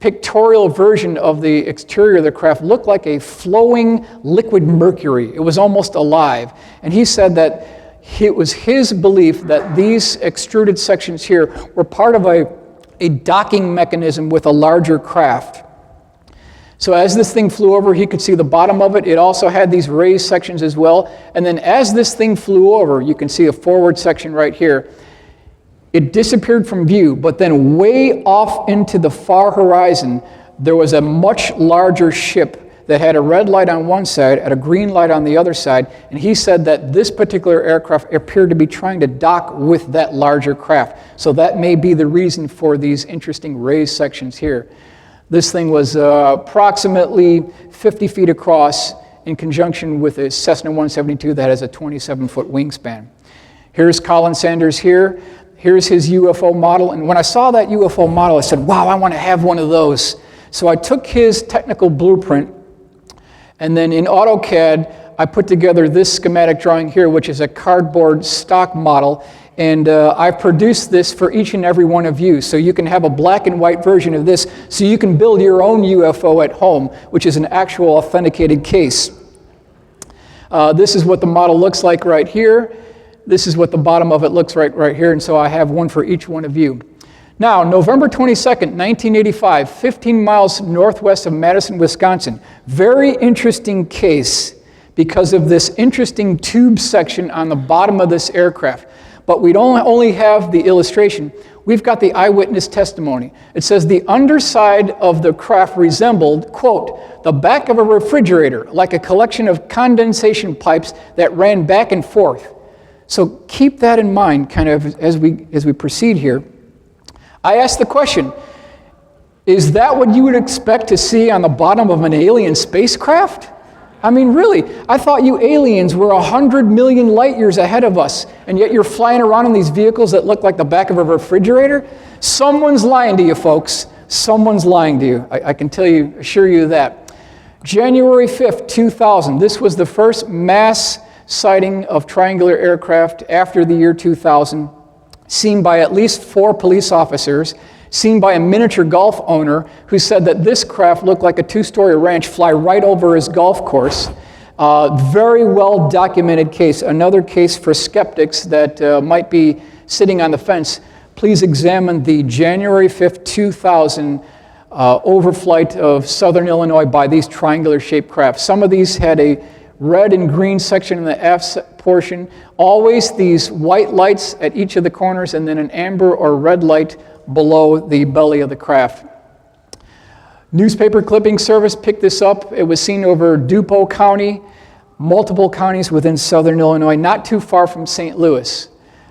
pictorial version of the exterior of the craft looked like a flowing liquid mercury. It was almost alive. And he said that it was his belief that these extruded sections here were part of a docking mechanism with a larger craft. So as this thing flew over, he could see the bottom of it. It also had these raised sections as well. And then as this thing flew over, you can see a forward section right here. It disappeared from view, but then way off into the far horizon, there was a much larger ship that had a red light on one side and a green light on the other side. And he said that this particular aircraft appeared to be trying to dock with that larger craft. So that may be the reason for these interesting raised sections here. This thing was approximately 50 feet across in conjunction with a Cessna 172 that has a 27-foot wingspan. Here's Colin Sanders here. Here's his UFO model. And when I saw that UFO model, I said, wow, I want to have one of those. So I took his technical blueprint, and then in AutoCAD, I put together this schematic drawing here, which is a cardboard stock model. And I produced this for each and every one of you. So you can have a black and white version of this, so you can build your own UFO at home, which is an actual authenticated case. This is what the model looks like right here. This is what the bottom of it looks like right here. And so I have one for each one of you. Now, November 22nd, 1985, 15 miles northwest of Madison, Wisconsin. Very interesting case because of this interesting tube section on the bottom of this aircraft. But we don't only have the illustration, we've got the eyewitness testimony. It says the underside of the craft resembled, quote, the back of a refrigerator, like a collection of condensation pipes that ran back and forth. So keep that in mind kind of as we proceed here. I asked the question, is that what you would expect to see on the bottom of an alien spacecraft? I mean, really, I thought you aliens were 100 million light years ahead of us, and yet you're flying around in these vehicles that look like the back of a refrigerator? Someone's lying to you, folks. Someone's lying to you. I can assure you that. January 5th, 2000, this was the first mass sighting of triangular aircraft after the year 2000, seen by at least 4 police officers, seen by a miniature golf owner who said that this craft looked like a 2-story ranch fly right over his golf course. Very well documented case. Another case for skeptics that might be sitting on the fence. Please examine the January 5th, 2000 overflight of southern Illinois by these triangular shaped craft. Some of these had a red and green section in the aft portion. Always these white lights at each of the corners, and then an amber or red light below the belly of the craft. Newspaper clipping service picked this up. It was seen over DuPont County, multiple counties within southern Illinois, not too far from St. Louis.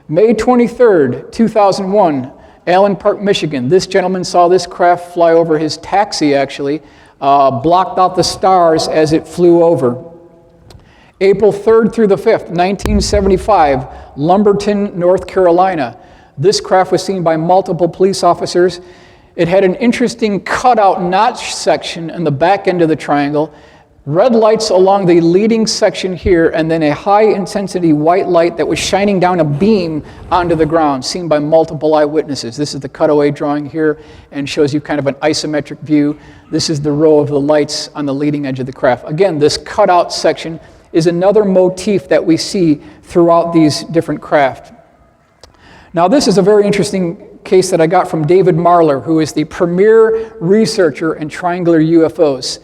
May 23rd, 2001, Allen Park, Michigan. This gentleman saw this craft fly over his taxi, actually, blocked out the stars as it flew over. April 3rd through the 5th, 1975, Lumberton, North Carolina. This craft was seen by multiple police officers. It had an interesting cutout notch section in the back end of the triangle, red lights along the leading section here, and then a high-intensity white light that was shining down a beam onto the ground, seen by multiple eyewitnesses. This is the cutaway drawing here and shows you kind of an isometric view. This is the row of the lights on the leading edge of the craft. Again, this cutout section is another motif that we see throughout these different craft. Now, this is a very interesting case that I got from David Marler, who is the premier researcher in triangular UFOs.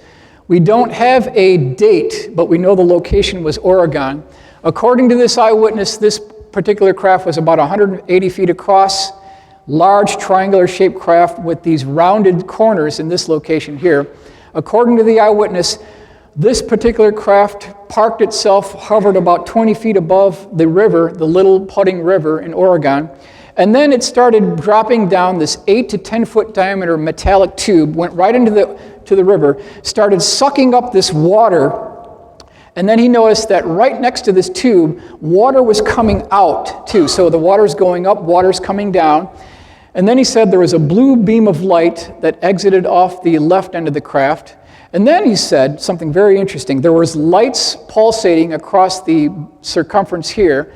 We don't have a date, but we know the location was Oregon. According to this eyewitness, this particular craft was about 180 feet across, large triangular-shaped craft with these rounded corners in this location here. According to the eyewitness, this particular craft parked itself, hovered about 20 feet above the river, the Little Pudding River in Oregon, and then it started dropping down this 8 to 10 foot diameter metallic tube, went right into the river, started sucking up this water, and then he noticed that right next to this tube, water was coming out too. So the water's going up, water's coming down, and then he said there was a blue beam of light that exited off the left end of the craft. And then he said something very interesting. There was lights pulsating across the circumference here.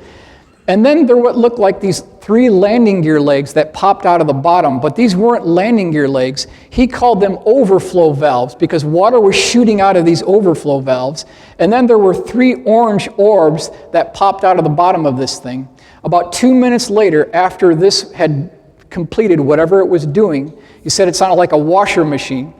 And then there what looked like these 3 landing gear legs that popped out of the bottom. But these weren't landing gear legs. He called them overflow valves because water was shooting out of these overflow valves. And then there were 3 orange orbs that popped out of the bottom of this thing. About 2 minutes later, after this had completed whatever it was doing, he said it sounded like a washer machine.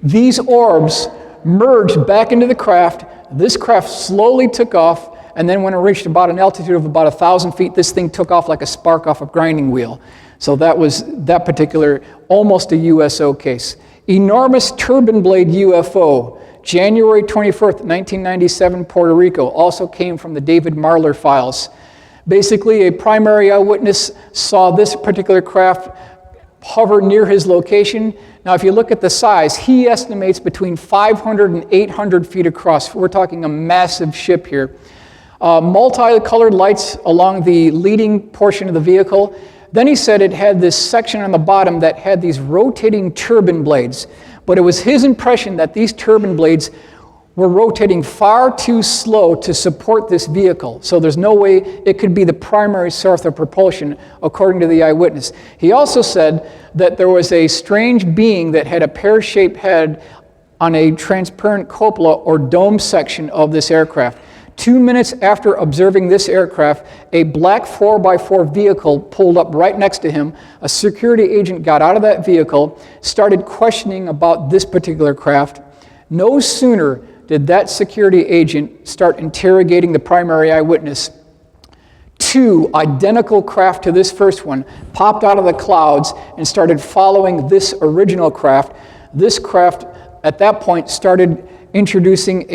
These orbs merged back into the craft. This craft slowly took off, and then when it reached about an altitude of about 1,000 feet, this thing took off like a spark off a grinding wheel. So that was that particular, almost a USO case. Enormous turbine blade UFO, January 21st, 1997, Puerto Rico, also came from the David Marler files. Basically, a primary eyewitness saw this particular craft hover near his location, Now, if you look at the size, he estimates between 500 and 800 feet across. We're talking a massive ship here. Multicolored lights along the leading portion of the vehicle. Then he said it had this section on the bottom that had these rotating turbine blades. But it was his impression that these turbine blades were rotating far too slow to support this vehicle. So there's no way it could be the primary source of propulsion, according to the eyewitness. He also said that there was a strange being that had a pear-shaped head on a transparent cupola or dome section of this aircraft. 2 minutes after observing this aircraft, a black 4x4 vehicle pulled up right next to him. A security agent got out of that vehicle, started questioning about this particular craft. No sooner did that security agent start interrogating the primary eyewitness, 2 identical craft to this first one popped out of the clouds and started following this original craft. This craft, at that point, started introducing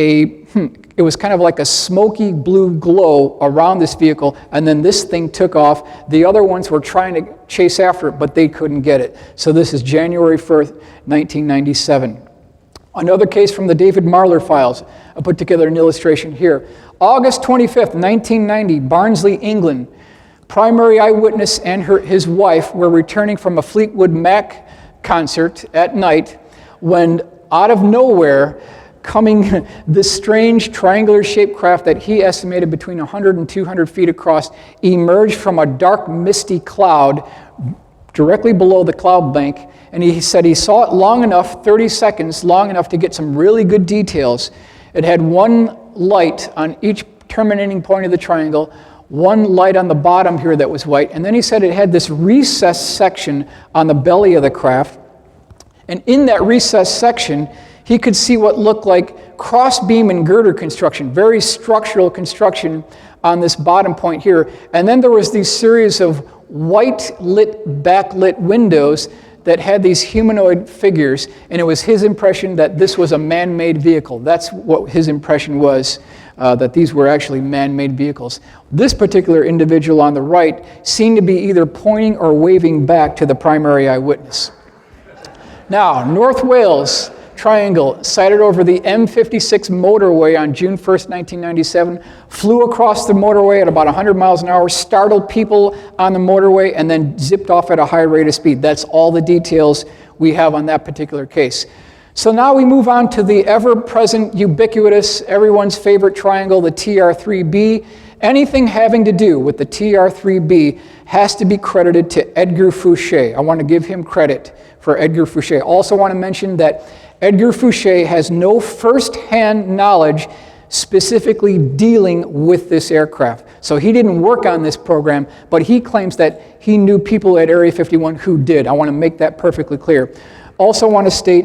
it was kind of like a smoky blue glow around this vehicle, and then this thing took off. The other ones were trying to chase after it, but they couldn't get it. So this is January 1st, 1997. Another case from the David Marler files. I put together an illustration here. August 25th, 1990, Barnsley, England. Primary eyewitness and his wife were returning from a Fleetwood Mac concert at night when, out of nowhere, coming this strange triangular-shaped craft that he estimated between 100 and 200 feet across emerged from a dark, misty cloud directly below the cloud bank. And he said he saw it long enough, 30 seconds, long enough to get some really good details. It had one light on each terminating point of the triangle, one light on the bottom here that was white, and then he said it had this recessed section on the belly of the craft. And in that recessed section, he could see what looked like cross-beam and girder construction, very structural construction on this bottom point here. And then there was these series of white-lit, backlit windows that had these humanoid figures, and it was his impression that this was a man-made vehicle. That's what his impression was, that these were actually man-made vehicles. This particular individual on the right seemed to be either pointing or waving back to the primary eyewitness. Now, North Wales Triangle, sighted over the M56 motorway on June 1st, 1997, flew across the motorway at about 100 miles an hour, startled people on the motorway, and then zipped off at a high rate of speed. That's all the details we have on that particular case. So now we move on to the ever-present, ubiquitous, everyone's favorite triangle, the TR-3B. Anything having to do with the TR-3B has to be credited to Edgar Fouché. I want to give him credit for Edgar Fouché. Also want to mention that Edgar Fouché has no first-hand knowledge specifically dealing with this aircraft. So he didn't work on this program, but he claims that he knew people at Area 51 who did. I want to make that perfectly clear. Also want to state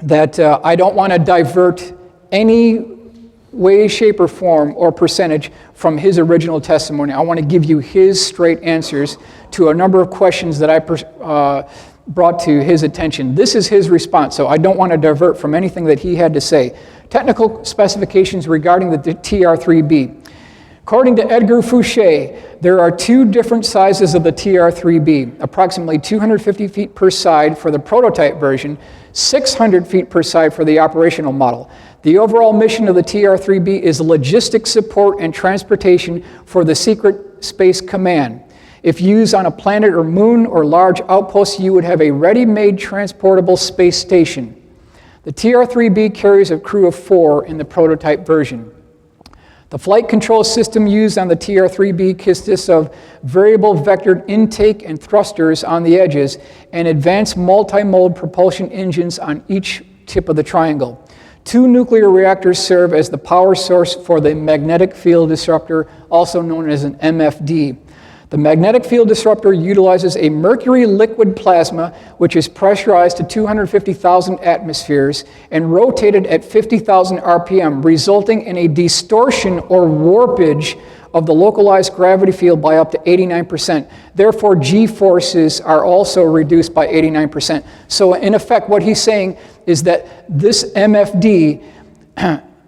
that I don't want to divert any way, shape, or form or percentage from his original testimony. I want to give you his straight answers to a number of questions that I brought to his attention. This is his response, so I don't want to divert from anything that he had to say. Technical specifications regarding the TR-3B. According to Edgar Fouché, there are 2 different sizes of the TR-3B, approximately 250 feet per side for the prototype version, 600 feet per side for the operational model. The overall mission of the TR-3B is logistic support and transportation for the Secret Space Command. If used on a planet or moon or large outpost, you would have a ready-made transportable space station. The TR-3B carries a crew of 4 in the prototype version. The flight control system used on the TR-3B consists of variable vectored intake and thrusters on the edges and advanced multi-mode propulsion engines on each tip of the triangle. 2 nuclear reactors serve as the power source for the magnetic field disruptor, also known as an MFD. The magnetic field disruptor utilizes a mercury liquid plasma, which is pressurized to 250,000 atmospheres and rotated at 50,000 RPM, resulting in a distortion or warpage of the localized gravity field by up to 89%. Therefore, G-forces are also reduced by 89%. So in effect, what he's saying is that this MFD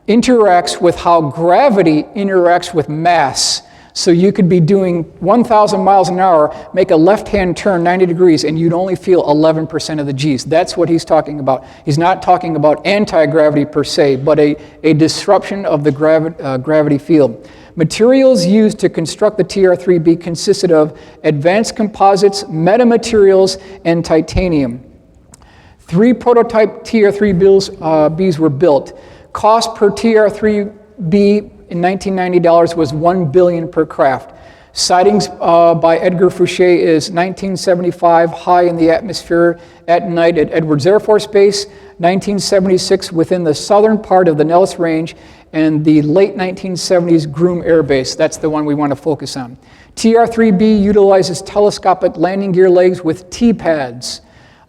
interacts with how gravity interacts with mass. So you could be doing 1,000 miles an hour, make a left-hand turn 90 degrees, and you'd only feel 11% of the G's. That's what he's talking about. He's not talking about anti-gravity per se, but a disruption of the gravity field. Materials used to construct the TR-3B consisted of advanced composites, metamaterials, and titanium. 3 prototype TR-3Bs were built. Cost per TR-3B in $1990 was $1 billion per craft. Sightings by Edgar Fouché is 1975, high in the atmosphere at night at Edwards Air Force Base, 1976 within the southern part of the Nellis Range, and the late 1970s Groom Air Base. That's the one we want to focus on. TR-3B utilizes telescopic landing gear legs with T-pads,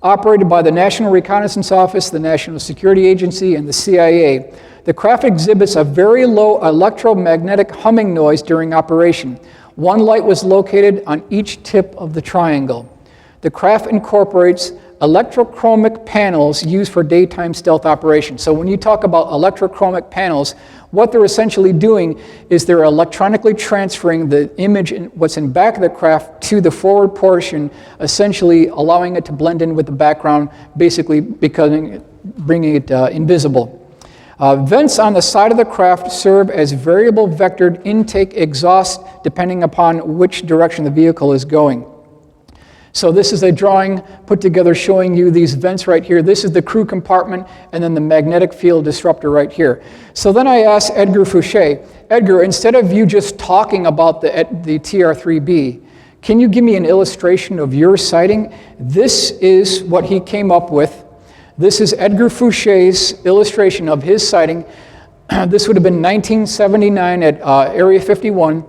operated by the National Reconnaissance Office, the National Security Agency, and the CIA. The craft exhibits a very low electromagnetic humming noise during operation. 1 light was located on each tip of the triangle. The craft incorporates electrochromic panels used for daytime stealth operations. So when you talk about electrochromic panels, what they're essentially doing is they're electronically transferring the image, what's in back of the craft, to the forward portion, essentially allowing it to blend in with the background, basically bringing it invisible. Vents on the side of the craft serve as variable vectored intake exhaust depending upon which direction the vehicle is going. So this is a drawing put together showing you these vents right here. This is the crew compartment and then the magnetic field disruptor right here. So then I asked Edgar Fouché, Edgar, instead of you just talking about the TR-3B, can you give me an illustration of your sighting? This is what he came up with. This is Edgar Fouché's illustration of his sighting. This would have been 1979 at Area 51.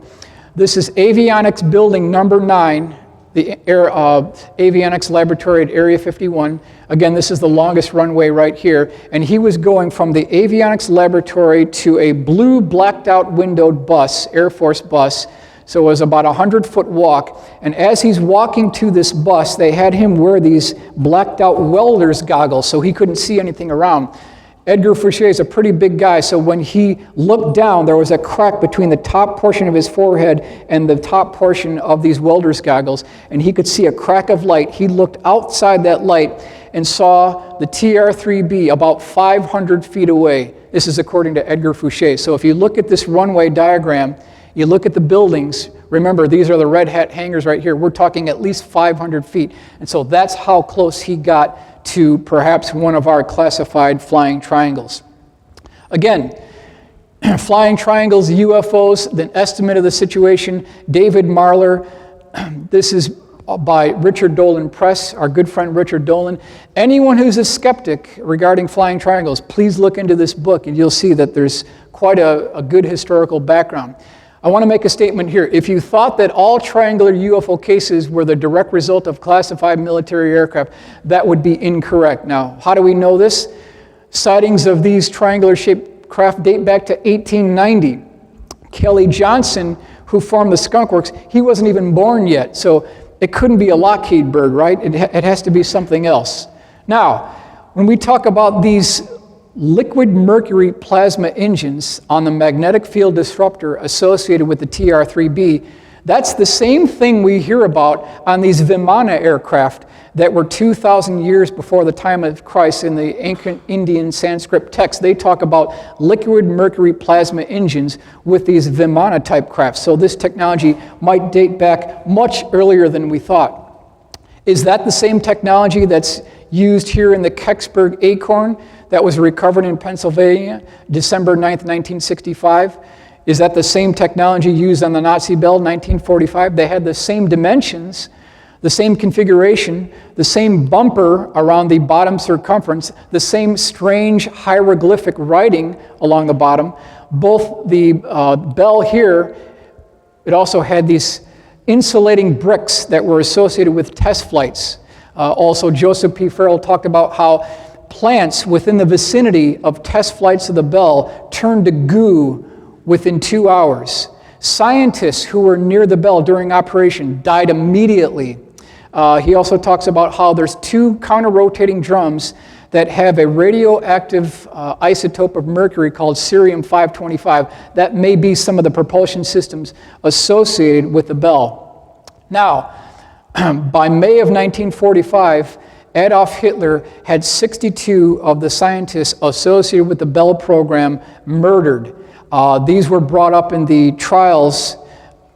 This is avionics building number 9, the avionics laboratory at Area 51. Again, this is the longest runway right here. And he was going from the avionics laboratory to a blue blacked out windowed bus, Air Force bus. So it was about a 100-foot walk. And as he's walking to this bus, they had him wear these blacked out welder's goggles so he couldn't see anything around. Edgar Fouché is a pretty big guy, so when he looked down, there was a crack between the top portion of his forehead and the top portion of these welder's goggles, and he could see a crack of light. He looked outside that light and saw the TR-3B about 500 feet away. This is according to Edgar Fouché. So if you look at this runway diagram, you look at the buildings, remember these are the red hat hangars right here, we're talking at least 500 feet. And so that's how close he got to perhaps one of our classified flying triangles. Again, flying triangles, UFOs, the estimate of the situation, David Marler. This is by Richard Dolan Press, our good friend Richard Dolan. Anyone who's a skeptic regarding flying triangles, please look into this book and you'll see that there's quite a good historical background. I want to make a statement here. If you thought that all triangular UFO cases were the direct result of classified military aircraft, that would be incorrect. Now, how do we know this? Sightings of these triangular-shaped craft date back to 1890. Kelly Johnson, who formed the Skunk Works, he wasn't even born yet, so it couldn't be a Lockheed bird, right? It has to be something else. Now, when we talk about these liquid mercury plasma engines on the magnetic field disruptor associated with the TR-3B, that's the same thing we hear about on these Vimana aircraft that were 2,000 years before the time of Christ in the ancient Indian Sanskrit text. They talk about liquid mercury plasma engines with these Vimana type crafts. So this technology might date back much earlier than we thought. Is that the same technology that's used here in the Kecksburg Acorn that was recovered in Pennsylvania, December 9th, 1965? Is that the same technology used on the Nazi Bell, 1945? They had the same dimensions, the same configuration, the same bumper around the bottom circumference, the same strange hieroglyphic writing along the bottom. Both the bell here, it also had these insulating bricks that were associated with test flights. Also, Joseph P. Farrell talked about how plants within the vicinity of test flights of the Bell turned to goo within 2 hours. Scientists who were near the Bell during operation died immediately. He also talks about how there's 2 counter-rotating drums that have a radioactive isotope of mercury called cerium-525. That may be some of the propulsion systems associated with the Bell. Now, by May of 1945, Adolf Hitler had 62 of the scientists associated with the Bell program murdered. These were brought up in the trials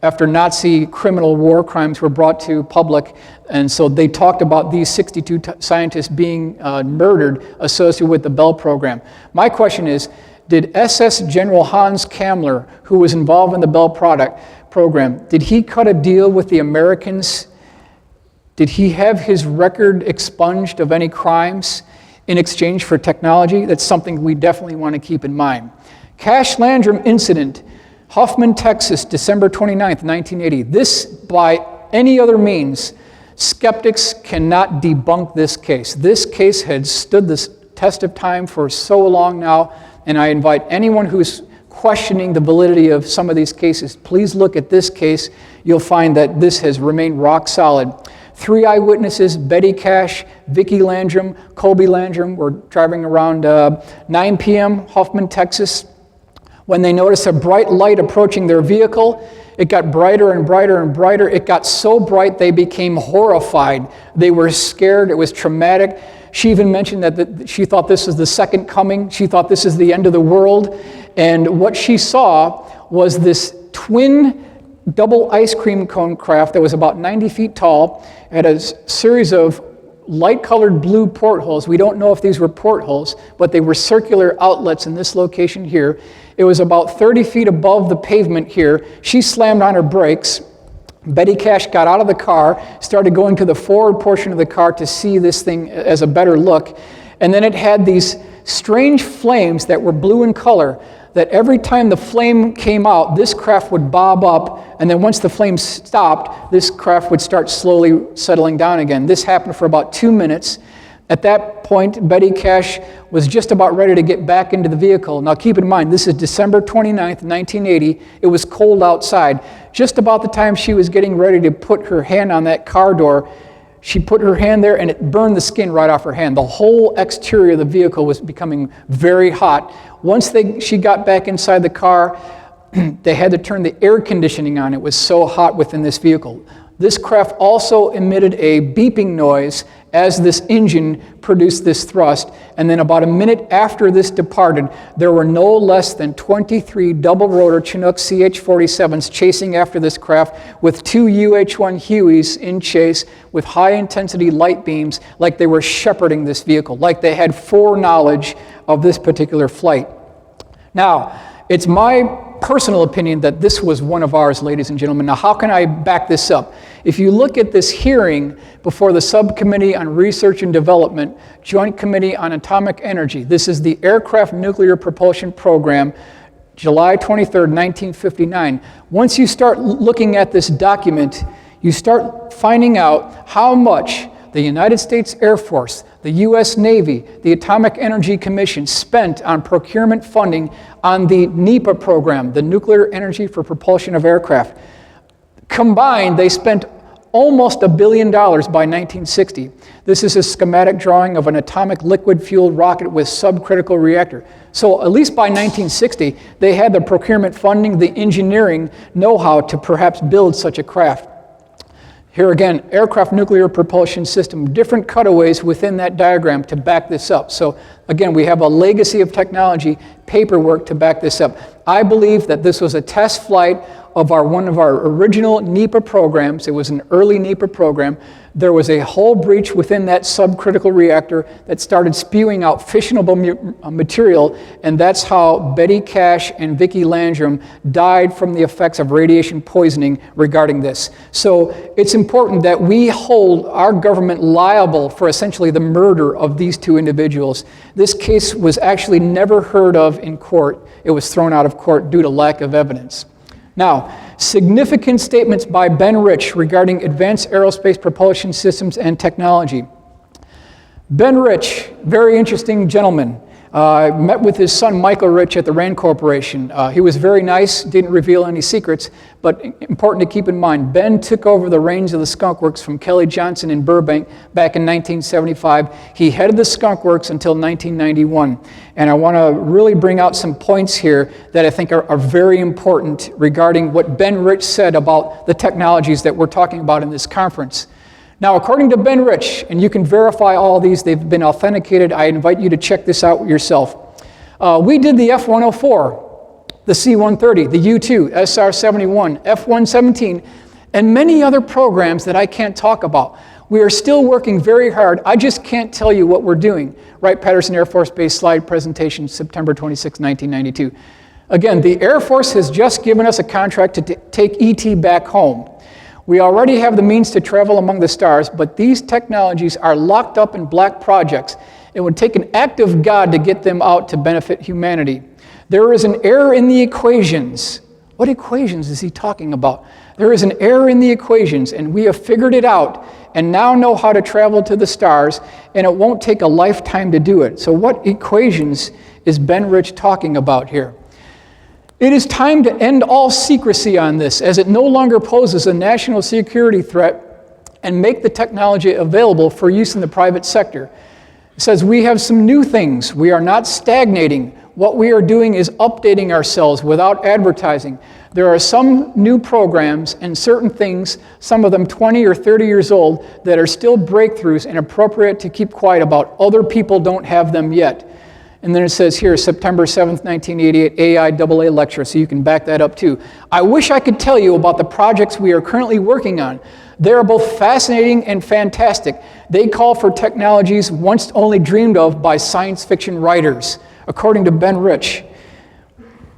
after Nazi criminal war crimes were brought to public, and so they talked about these 62 scientists being murdered associated with the Bell program. My question is, did SS General Hans Kammler, who was involved in the Bell program, did he cut a deal with the Americans? Did he have his record expunged of any crimes in exchange for technology? That's something we definitely want to keep in mind. Cash Landrum incident, Huffman, Texas, December 29th, 1980. This, by any other means, skeptics cannot debunk this case. This case had stood the test of time for so long now, and I invite anyone who's questioning the validity of some of these cases, please look at this case. You'll find that this has remained rock solid. 3 eyewitnesses, Betty Cash, Vicki Landrum, Colby Landrum, were driving around 9 p.m., Huffman, Texas, when they noticed a bright light approaching their vehicle. It got brighter and brighter and brighter. It got so bright they became horrified. They were scared. It was traumatic. She even mentioned that she thought this was the second coming. She thought this is the end of the world. And what she saw was this twin double ice cream cone craft that was about 90 feet tall. It had a series of light-colored blue portholes. We don't know if these were portholes, but they were circular outlets in this location here. It was about 30 feet above the pavement here. She slammed on her brakes. Betty Cash got out of the car, started going to the forward portion of the car to see this thing as a better look. And then it had these strange flames that were blue in color, that every time the flame came out, this craft would bob up, and then once the flame stopped, this craft would start slowly settling down again. This happened for about 2 minutes. At that point, Betty Cash was just about ready to get back into the vehicle. Now keep in mind, this is December 29th, 1980. It was cold outside. Just about the time she was getting ready to put her hand on that car door, she put her hand there and it burned the skin right off her hand. The whole exterior of the vehicle was becoming very hot. Once she got back inside the car, they had to turn the air conditioning on. It was so hot within this vehicle. This craft also emitted a beeping noise as this engine produced this thrust. And then about a minute after this departed, there were no less than 23 double-rotor Chinook CH-47s chasing after this craft with 2 UH-1 Hueys in chase with high-intensity light beams, like they were shepherding this vehicle, like they had foreknowledge of this particular flight. Now, it's my personal opinion that this was one of ours, ladies and gentlemen. Now, how can I back this up? If you look at this hearing before the Subcommittee on Research and Development, Joint Committee on Atomic Energy, this is the Aircraft Nuclear Propulsion Program, July 23rd, 1959. Once you start looking at this document, you start finding out how much the United States Air Force, the U.S. Navy, the Atomic Energy Commission spent on procurement funding on the NEPA program, the Nuclear Energy for Propulsion of Aircraft. Combined, they spent almost $1 billion by 1960. This is a schematic drawing of an atomic liquid-fueled rocket with subcritical reactor. So at least by 1960, they had the procurement funding, the engineering know-how to perhaps build such a craft. Here again, aircraft nuclear propulsion system, different cutaways within that diagram to back this up. So again, we have a legacy of technology, paperwork to back this up. I believe that this was a test flight of one of our original NEPA programs. It was an early NEPA program. There was a hull breach within that subcritical reactor that started spewing out fissionable material, and that's how Betty Cash and Vicki Landrum died from the effects of radiation poisoning regarding this. So it's important that we hold our government liable for essentially the murder of these 2 individuals. This case was actually never heard of in court. It was thrown out of court due to lack of evidence. Now, significant statements by Ben Rich regarding advanced aerospace propulsion systems and technology. Ben Rich, very interesting gentleman. I met with his son, Michael Rich, at the Rand Corporation. He was very nice, didn't reveal any secrets, but important to keep in mind, Ben took over the reins of the Skunk Works from Kelly Johnson in Burbank back in 1975. He headed the Skunk Works until 1991. And I want to really bring out some points here that I think are very important regarding what Ben Rich said about the technologies that we're talking about in this conference. Now, according to Ben Rich, and you can verify all of these, they've been authenticated. I invite you to check this out yourself. We did the F-104, the C-130, the U-2, SR-71, F-117, and many other programs that I can't talk about. We are still working very hard. I just can't tell you what we're doing. Wright-Patterson Air Force Base slide presentation, September 26, 1992. Again, the Air Force has just given us a contract to take ET back home. We already have the means to travel among the stars, but these technologies are locked up in black projects. It would take an act of God to get them out to benefit humanity. There is an error in the equations. What equations is he talking about? There is an error in the equations, and we have figured it out and now know how to travel to the stars, and it won't take a lifetime to do it. So what equations is Ben Rich talking about here? It is time to end all secrecy on this, as it no longer poses a national security threat, and make the technology available for use in the private sector. It says we have some new things. We are not stagnating. What we are doing is updating ourselves without advertising. There are some new programs and certain things, some of them 20 or 30 years old, that are still breakthroughs and appropriate to keep quiet about. Other people don't have them yet. And then it says here, September 7th, 1988, AIAA lecture, so you can back that up too. I wish I could tell you about the projects we are currently working on. They are both fascinating and fantastic. They call for technologies once only dreamed of by science fiction writers, according to Ben Rich.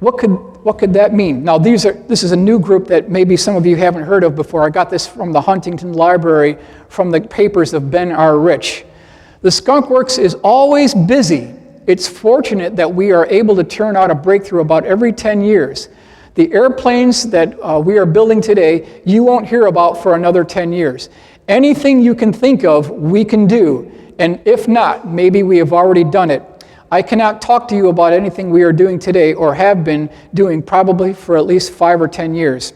What could that mean? Now, this is a new group that maybe some of you haven't heard of before. I got this from the Huntington Library from the papers of Ben R. Rich. The Skunk Works is always busy. It's fortunate that we are able to turn out a breakthrough about every 10 years. The airplanes that we are building today, you won't hear about for another 10 years. Anything you can think of, we can do. And if not, maybe we have already done it. I cannot talk to you about anything we are doing today or have been doing probably for at least 5 or 10 years.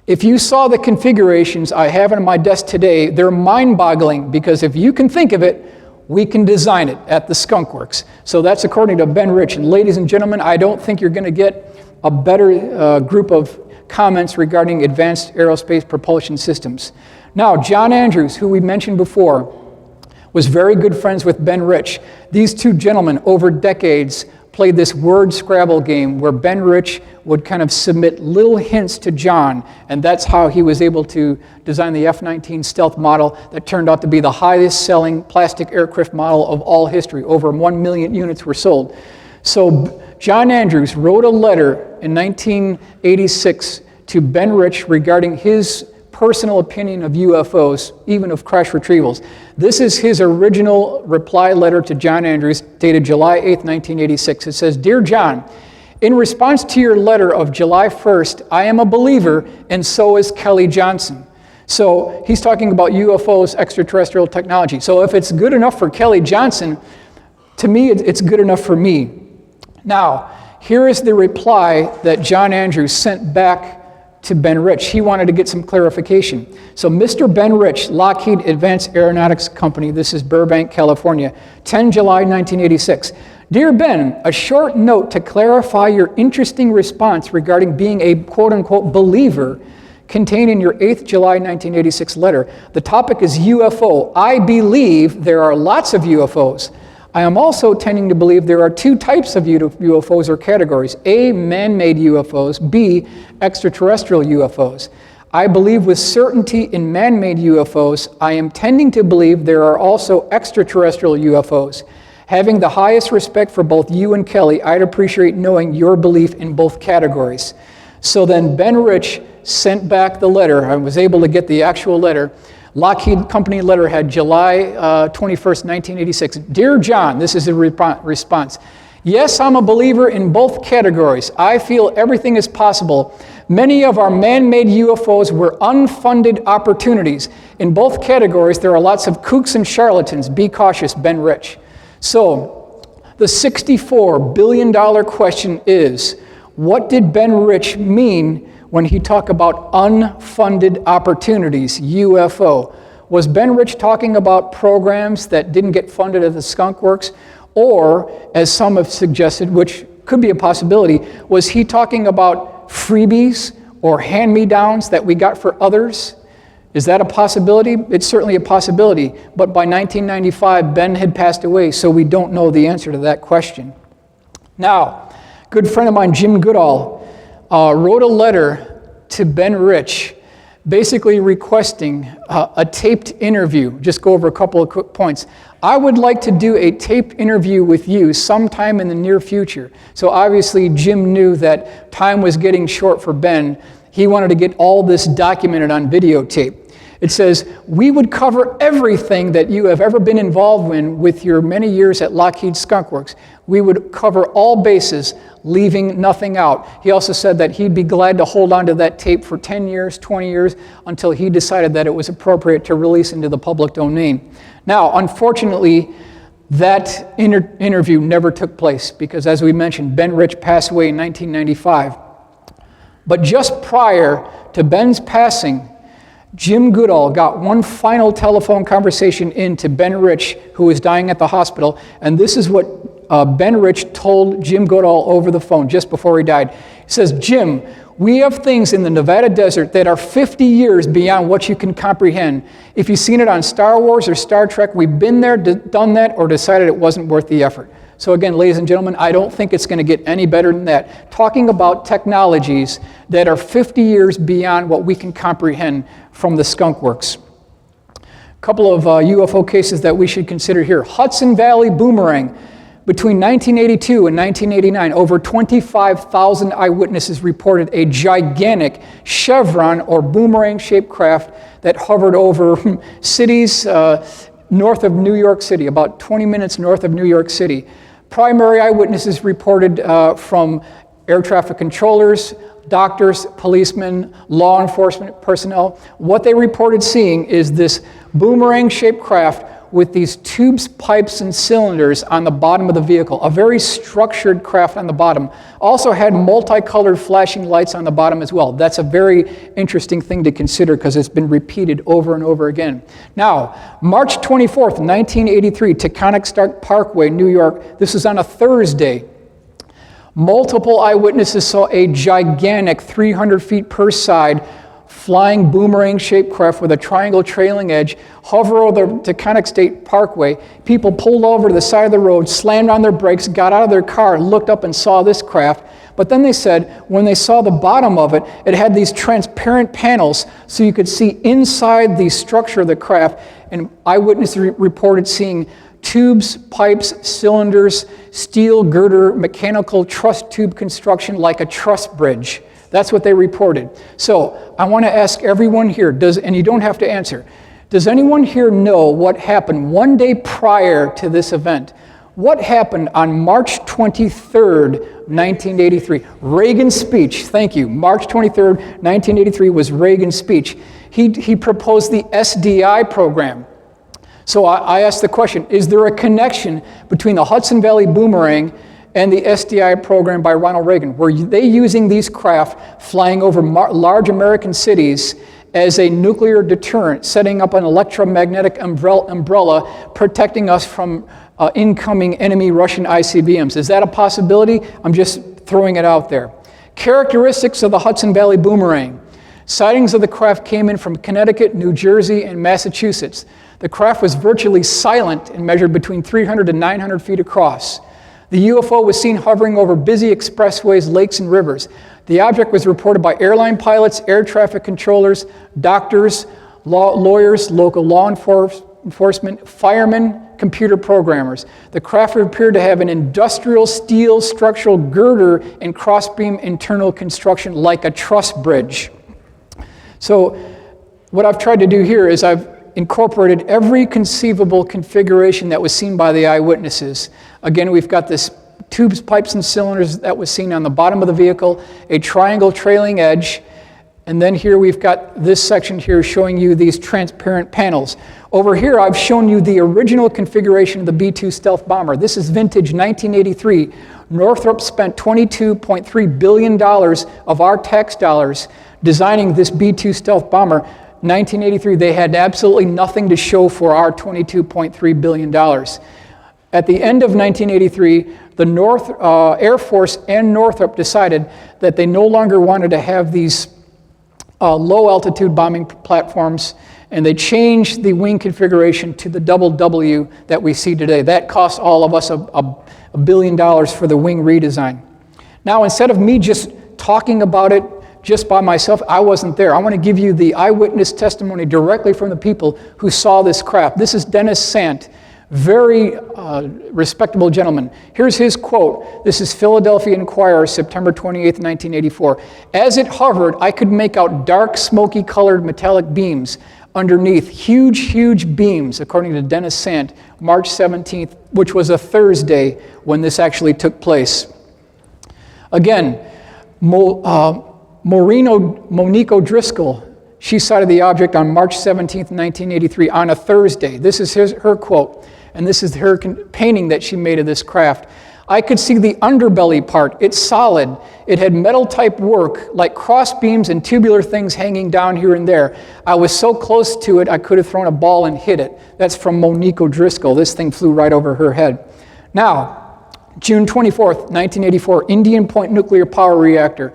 If you saw the configurations I have on my desk today, they're mind-boggling, because if you can think of it, we can design it at the Skunk Works. So that's according to Ben Rich. And ladies and gentlemen, I don't think you're going to get a better group of comments regarding advanced aerospace propulsion systems. Now, John Andrews, who we mentioned before, was very good friends with Ben Rich. These two gentlemen, over decades, played this word Scrabble game where Ben Rich would kind of submit little hints to John, and that's how he was able to design the F-19 stealth model that turned out to be the highest selling plastic aircraft model of all history. Over 1 million units were sold. So John Andrews wrote a letter in 1986 to Ben Rich regarding his personal opinion of UFOs, even of crash retrievals. This is his original reply letter to John Andrews, dated July 8, 1986. It says, "Dear John, in response to your letter of July 1st, I am a believer, and so is Kelly Johnson." So he's talking about UFOs, extraterrestrial technology. So if it's good enough for Kelly Johnson, to me, it's good enough for me. Now, here is the reply that John Andrews sent back to Ben Rich. He wanted to get some clarification. So Mr. Ben Rich, Lockheed Advanced Aeronautics Company, this is Burbank, California, 10 July 1986. Dear Ben, a short note to clarify your interesting response regarding being a quote-unquote believer contained in your 8th July 1986 letter. The topic is UFO. I believe there are lots of UFOs. I am also tending to believe there are two types of UFOs or categories. A, man-made UFOs. B, extraterrestrial UFOs. I believe with certainty in man-made UFOs. I am tending to believe there are also extraterrestrial UFOs. Having the highest respect for both you and Kelly, I'd appreciate knowing your belief in both categories. So then Ben Rich sent back the letter. I was able to get the actual letter. Lockheed Company letterhead, July 21st, 1986. Dear John, this is the response. Yes, I'm a believer in both categories. I feel everything is possible. Many of our man-made UFOs were unfunded opportunities. In both categories, there are lots of kooks and charlatans. Be cautious, Ben Rich. So, The $64 billion question is, what did Ben Rich mean when he talked about unfunded opportunities, UFO? Was Ben Rich talking about programs that didn't get funded at the Skunk Works? Or, as some have suggested, which could be a possibility, was he talking about freebies or hand-me-downs that we got for others? Is that a possibility? It's certainly a possibility, but by 1995, Ben had passed away, so we don't know the answer to that question. Now, a good friend of mine, Jim Goodall, wrote a letter to Ben Rich, basically requesting a taped interview. Just go over a couple of quick points. I would like to do a taped interview with you sometime in the near future. So obviously Jim knew that time was getting short for Ben. He wanted to get all this documented on videotape. It says, we would cover everything that you have ever been involved in with your many years at Lockheed Skunk Works. We would cover all bases, leaving nothing out. He also said that he'd be glad to hold on to that tape for 10 years, 20 years, until he decided that it was appropriate to release into the public domain. Now, unfortunately, that interview never took place because, as we mentioned, Ben Rich passed away in 1995. But just prior to Ben's passing, Jim Goodall got one final telephone conversation into Ben Rich, who was dying at the hospital, and this is what Ben Rich told Jim Goodall over the phone just before he died. He says, Jim, we have things in the Nevada desert that are 50 years beyond what you can comprehend. If you've seen it on Star Wars or Star Trek, we've been there, done that, or decided it wasn't worth the effort. So again, ladies and gentlemen, I don't think it's going to get any better than that. Talking about technologies that are 50 years beyond what we can comprehend from the Skunk Works. A couple of UFO cases that we should consider here. Hudson Valley boomerang. Between 1982 and 1989, over 25,000 eyewitnesses reported a gigantic chevron or boomerang-shaped craft that hovered over cities north of New York City, about 20 minutes north of New York City. Primary eyewitnesses reported from air traffic controllers, doctors, policemen, law enforcement personnel. What they reported seeing is this boomerang-shaped craft with these tubes, pipes, and cylinders on the bottom of the vehicle. A very structured craft on the bottom. Also had multicolored flashing lights on the bottom as well. That's a very interesting thing to consider because it's been repeated over and over again. Now, March 24th, 1983, Taconic Stark Parkway, New York. This is on a Thursday. Multiple eyewitnesses saw a gigantic 300 feet per side flying boomerang-shaped craft with a triangle trailing edge hover over the Taconic State Parkway. People pulled over to the side of the road, slammed on their brakes, got out of their car, looked up and saw this craft. But then they said when they saw the bottom of it, it had these transparent panels so you could see inside the structure of the craft. And eyewitnesses reported seeing tubes, pipes, cylinders, steel girder, mechanical truss tube construction like a truss bridge. That's what they reported. So I want to ask everyone here, and you don't have to answer, does anyone here know what happened one day prior to this event? What happened on March 23rd, 1983? Reagan's speech, thank you. March 23rd, 1983 was Reagan's speech. He proposed the SDI program. So I asked the question, is there a connection between the Hudson Valley boomerang and the SDI program by Ronald Reagan? Were they using these craft flying over large American cities as a nuclear deterrent, setting up an electromagnetic umbrella protecting us from incoming enemy Russian ICBMs? Is that a possibility? I'm just throwing it out there. Characteristics of the Hudson Valley boomerang. Sightings of the craft came in from Connecticut, New Jersey, and Massachusetts. The craft was virtually silent and measured between 300 and 900 feet across. The UFO was seen hovering over busy expressways, lakes, and rivers. The object was reported by airline pilots, air traffic controllers, doctors, lawyers, local law enforcement, firemen, computer programmers. The craft appeared to have an industrial steel structural girder and crossbeam internal construction like a truss bridge. So what I've tried to do here is I've incorporated every conceivable configuration that was seen by the eyewitnesses. Again, we've got this tubes, pipes, and cylinders that was seen on the bottom of the vehicle, a triangle trailing edge, And then here we've got this section here showing you these transparent panels. Over here I've shown you the original configuration of the B-2 stealth bomber. This is vintage 1983. Northrop spent $22.3 billion of our tax dollars designing this B-2 stealth bomber. 1983, they had absolutely nothing to show for our $22.3 billion. At the end of 1983, the Air Force and Northrop decided that they no longer wanted to have these low-altitude bombing platforms, and they changed the wing configuration to the double W that we see today. That cost all of us $1 billion for the wing redesign. Now, instead of me just talking about it just by myself, I wasn't there. I want to give you the eyewitness testimony directly from the people who saw this craft. This is Dennis Sant, very respectable gentleman. Here's his quote. This is Philadelphia Inquirer, September 28th, 1984. As it hovered, I could make out dark, smoky colored metallic beams underneath, huge beams, according to Dennis Sant, March 17th, which was a Thursday when this actually took place. Again, Monique O'Driscoll, she sighted the object on March 17th, 1983, on a Thursday. This is her quote, and this is her painting that she made of this craft. I could see the underbelly part. It's solid. It had metal-type work, like cross beams and tubular things hanging down here and there. I was so close to it, I could have thrown a ball and hit it. That's from Monique O'Driscoll. This thing flew right over her head. Now, June 24th, 1984, Indian Point nuclear power reactor.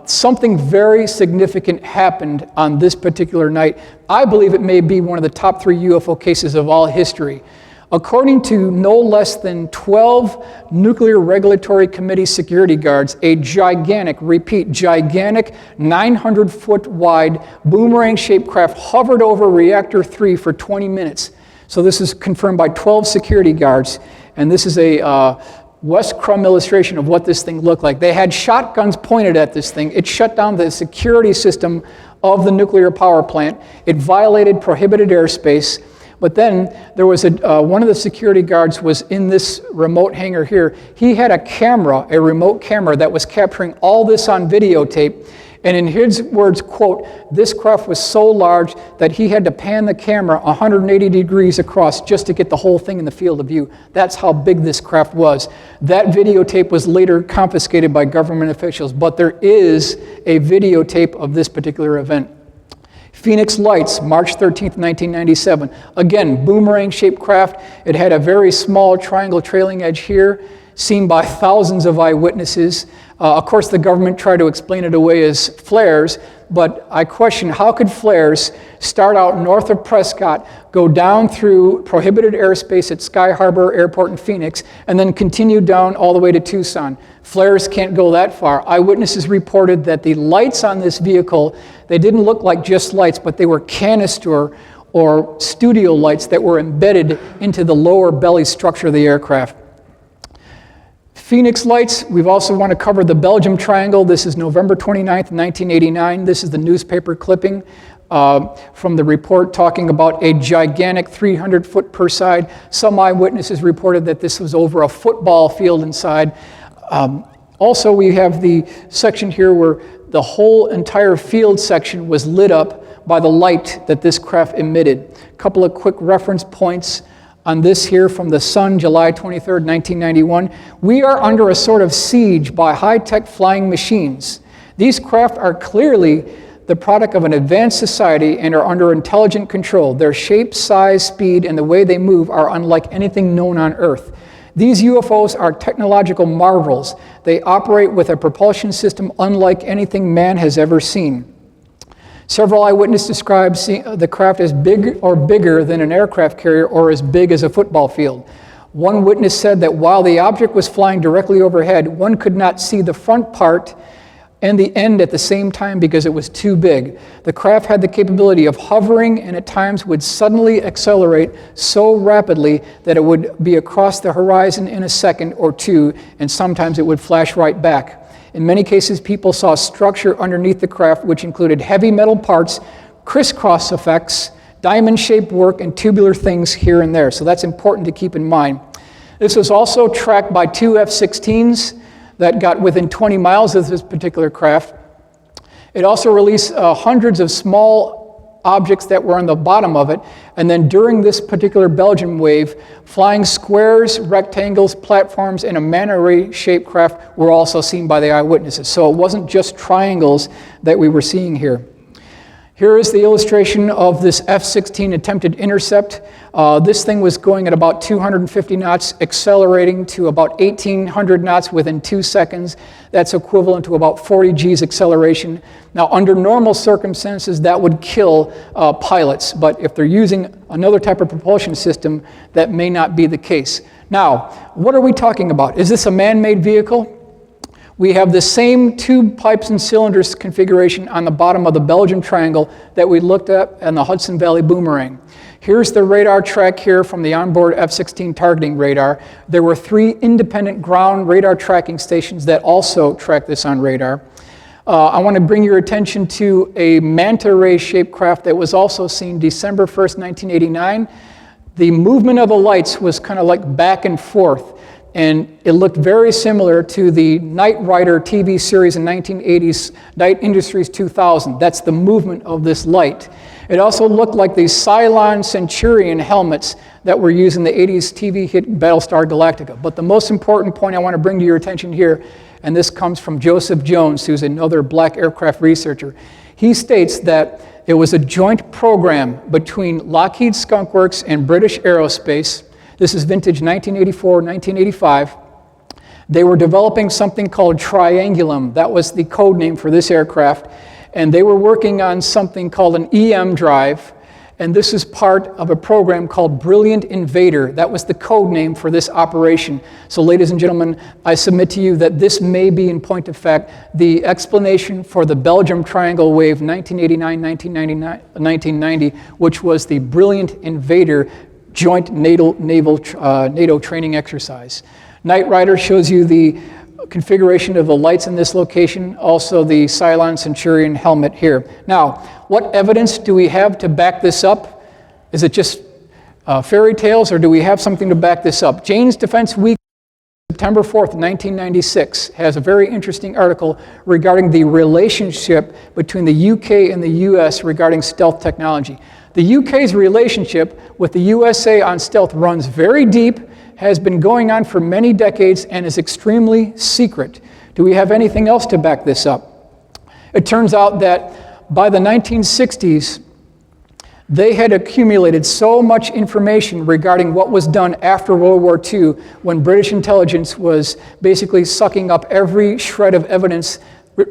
Something very significant happened on this particular night. I believe it may be one of the top 3 UFO cases of all history. According to no less than 12 Nuclear Regulatory Committee security guards, a gigantic 900-foot wide boomerang-shaped craft hovered over Reactor 3 for 20 minutes. So this is confirmed by 12 security guards, and this is a West Crum illustration of what this thing looked like. They had shotguns pointed at this thing. It shut down the security system of the nuclear power plant. It violated prohibited airspace. But then there was one of the security guards was in this remote hangar here. He had a remote camera that was capturing all this on videotape. And in his words, quote, this craft was so large that he had to pan the camera 180 degrees across just to get the whole thing in the field of view. That's how big this craft was. That videotape was later confiscated by government officials, but there is a videotape of this particular event. Phoenix Lights, March 13th, 1997. Again, boomerang-shaped craft. It had a very small triangle trailing edge here, seen by thousands of eyewitnesses. Of course, the government tried to explain it away as flares, but I question how could flares start out north of Prescott, go down through prohibited airspace at Sky Harbor Airport in Phoenix, and then continue down all the way to Tucson. Flares can't go that far. Eyewitnesses reported that the lights on this vehicle, they didn't look like just lights, but they were canister or studio lights that were embedded into the lower belly structure of the aircraft. Phoenix Lights, we've also want to cover the Belgium Triangle. This is November 29th, 1989. This is the newspaper clipping from the report talking about a gigantic 300-foot per side. Some eyewitnesses reported that this was over a football field inside. Also, we have the section here where the whole entire field section was lit up by the light that this craft emitted. A couple of quick reference points on this here from The Sun, July 23rd, 1991. We are under a sort of siege by high-tech flying machines. These craft are clearly the product of an advanced society and are under intelligent control. Their shape, size, speed, and the way they move are unlike anything known on Earth. These UFOs are technological marvels. They operate with a propulsion system unlike anything man has ever seen. Several eyewitnesses described the craft as big or bigger than an aircraft carrier or as big as a football field. One witness said that while the object was flying directly overhead, one could not see the front part and the end at the same time because it was too big. The craft had the capability of hovering and at times would suddenly accelerate so rapidly that it would be across the horizon in a second or two, and sometimes it would flash right back. In many cases, people saw structure underneath the craft, which included heavy metal parts, crisscross effects, diamond-shaped work, and tubular things here and there. So that's important to keep in mind. This was also tracked by 2 F-16s that got within 20 miles of this particular craft. It also released hundreds of small objects that were on the bottom of it, and then during this particular Belgian wave, flying squares, rectangles, platforms, and a manta ray-shaped craft were also seen by the eyewitnesses. So it wasn't just triangles that we were seeing here. Here is the illustration of this F-16 attempted intercept. This thing was going at about 250 knots, accelerating to about 1,800 knots within 2 seconds. That's equivalent to about 40 G's acceleration. Now, under normal circumstances, that would kill pilots, but if they're using another type of propulsion system, that may not be the case. Now, what are we talking about? Is this a man-made vehicle? We have the same tube, pipes, and cylinders configuration on the bottom of the Belgian triangle that we looked at on the Hudson Valley boomerang. Here's the radar track here from the onboard F-16 targeting radar. There were 3 independent ground radar tracking stations that also track this on radar. I want to bring your attention to a manta ray-shaped craft that was also seen December 1st, 1989. The movement of the lights was kind of like back and forth, and it looked very similar to the Knight Rider TV series in 1980s, Knight Industries 2000. That's the movement of this light. It also looked like the Cylon Centurion helmets that were used in the 80s TV hit Battlestar Galactica. But the most important point I want to bring to your attention here, and this comes from Joseph Jones, who's another black aircraft researcher. He states that it was a joint program between Lockheed Skunk Works and British Aerospace. This is vintage 1984, 1985. They were developing something called Triangulum. That was the code name for this aircraft. And they were working on something called an EM drive. And this is part of a program called Brilliant Invader. That was the code name for this operation. So ladies and gentlemen, I submit to you that this may be, in point of fact, the explanation for the Belgium Triangle Wave 1989-1990, which was the Brilliant Invader joint NATO training exercise. Knight Rider shows you the configuration of the lights in this location, also the Cylon Centurion helmet here. Now, what evidence do we have to back this up? Is it just fairy tales, or do we have something to back this up? Jane's Defense Week, September 4th, 1996, has a very interesting article regarding the relationship between the UK and the US regarding stealth technology. The UK's relationship with the USA on stealth runs very deep, has been going on for many decades, and is extremely secret. Do we have anything else to back this up? It turns out that by the 1960s, they had accumulated so much information regarding what was done after World War II, when British intelligence was basically sucking up every shred of evidence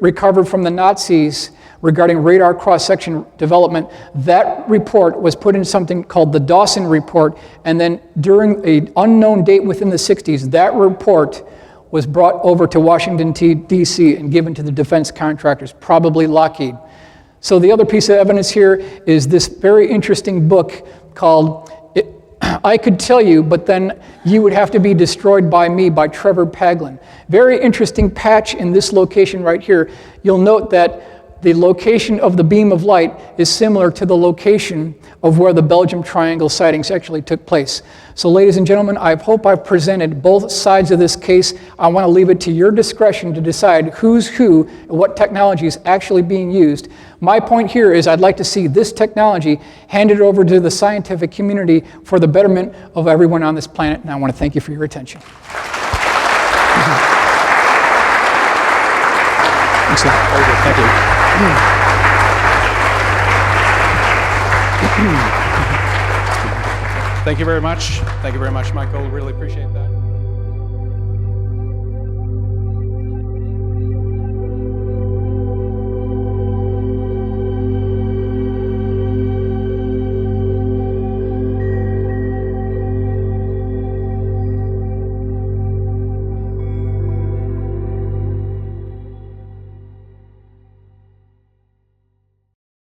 recovered from the Nazis regarding radar cross-section development. That report was put in something called the Dawson Report, and then during an unknown date within the 60s, that report was brought over to Washington, D.C. and given to the defense contractors, probably Lockheed. So the other piece of evidence here is this very interesting book called I Could Tell You, but Then You Would Have to Be Destroyed by Me by Trevor Paglin. Very interesting patch in this location right here. You'll note that the location of the beam of light is similar to the location of where the Belgium Triangle sightings actually took place. So ladies and gentlemen, I hope I've presented both sides of this case. I want to leave it to your discretion to decide who's who and what technology is actually being used. My point here is I'd like to see this technology handed over to the scientific community for the betterment of everyone on this planet, and I want to thank you for your attention. Excellent. Very good. Thank you. Thank you very much. Thank you very much, Michael. Really appreciate that.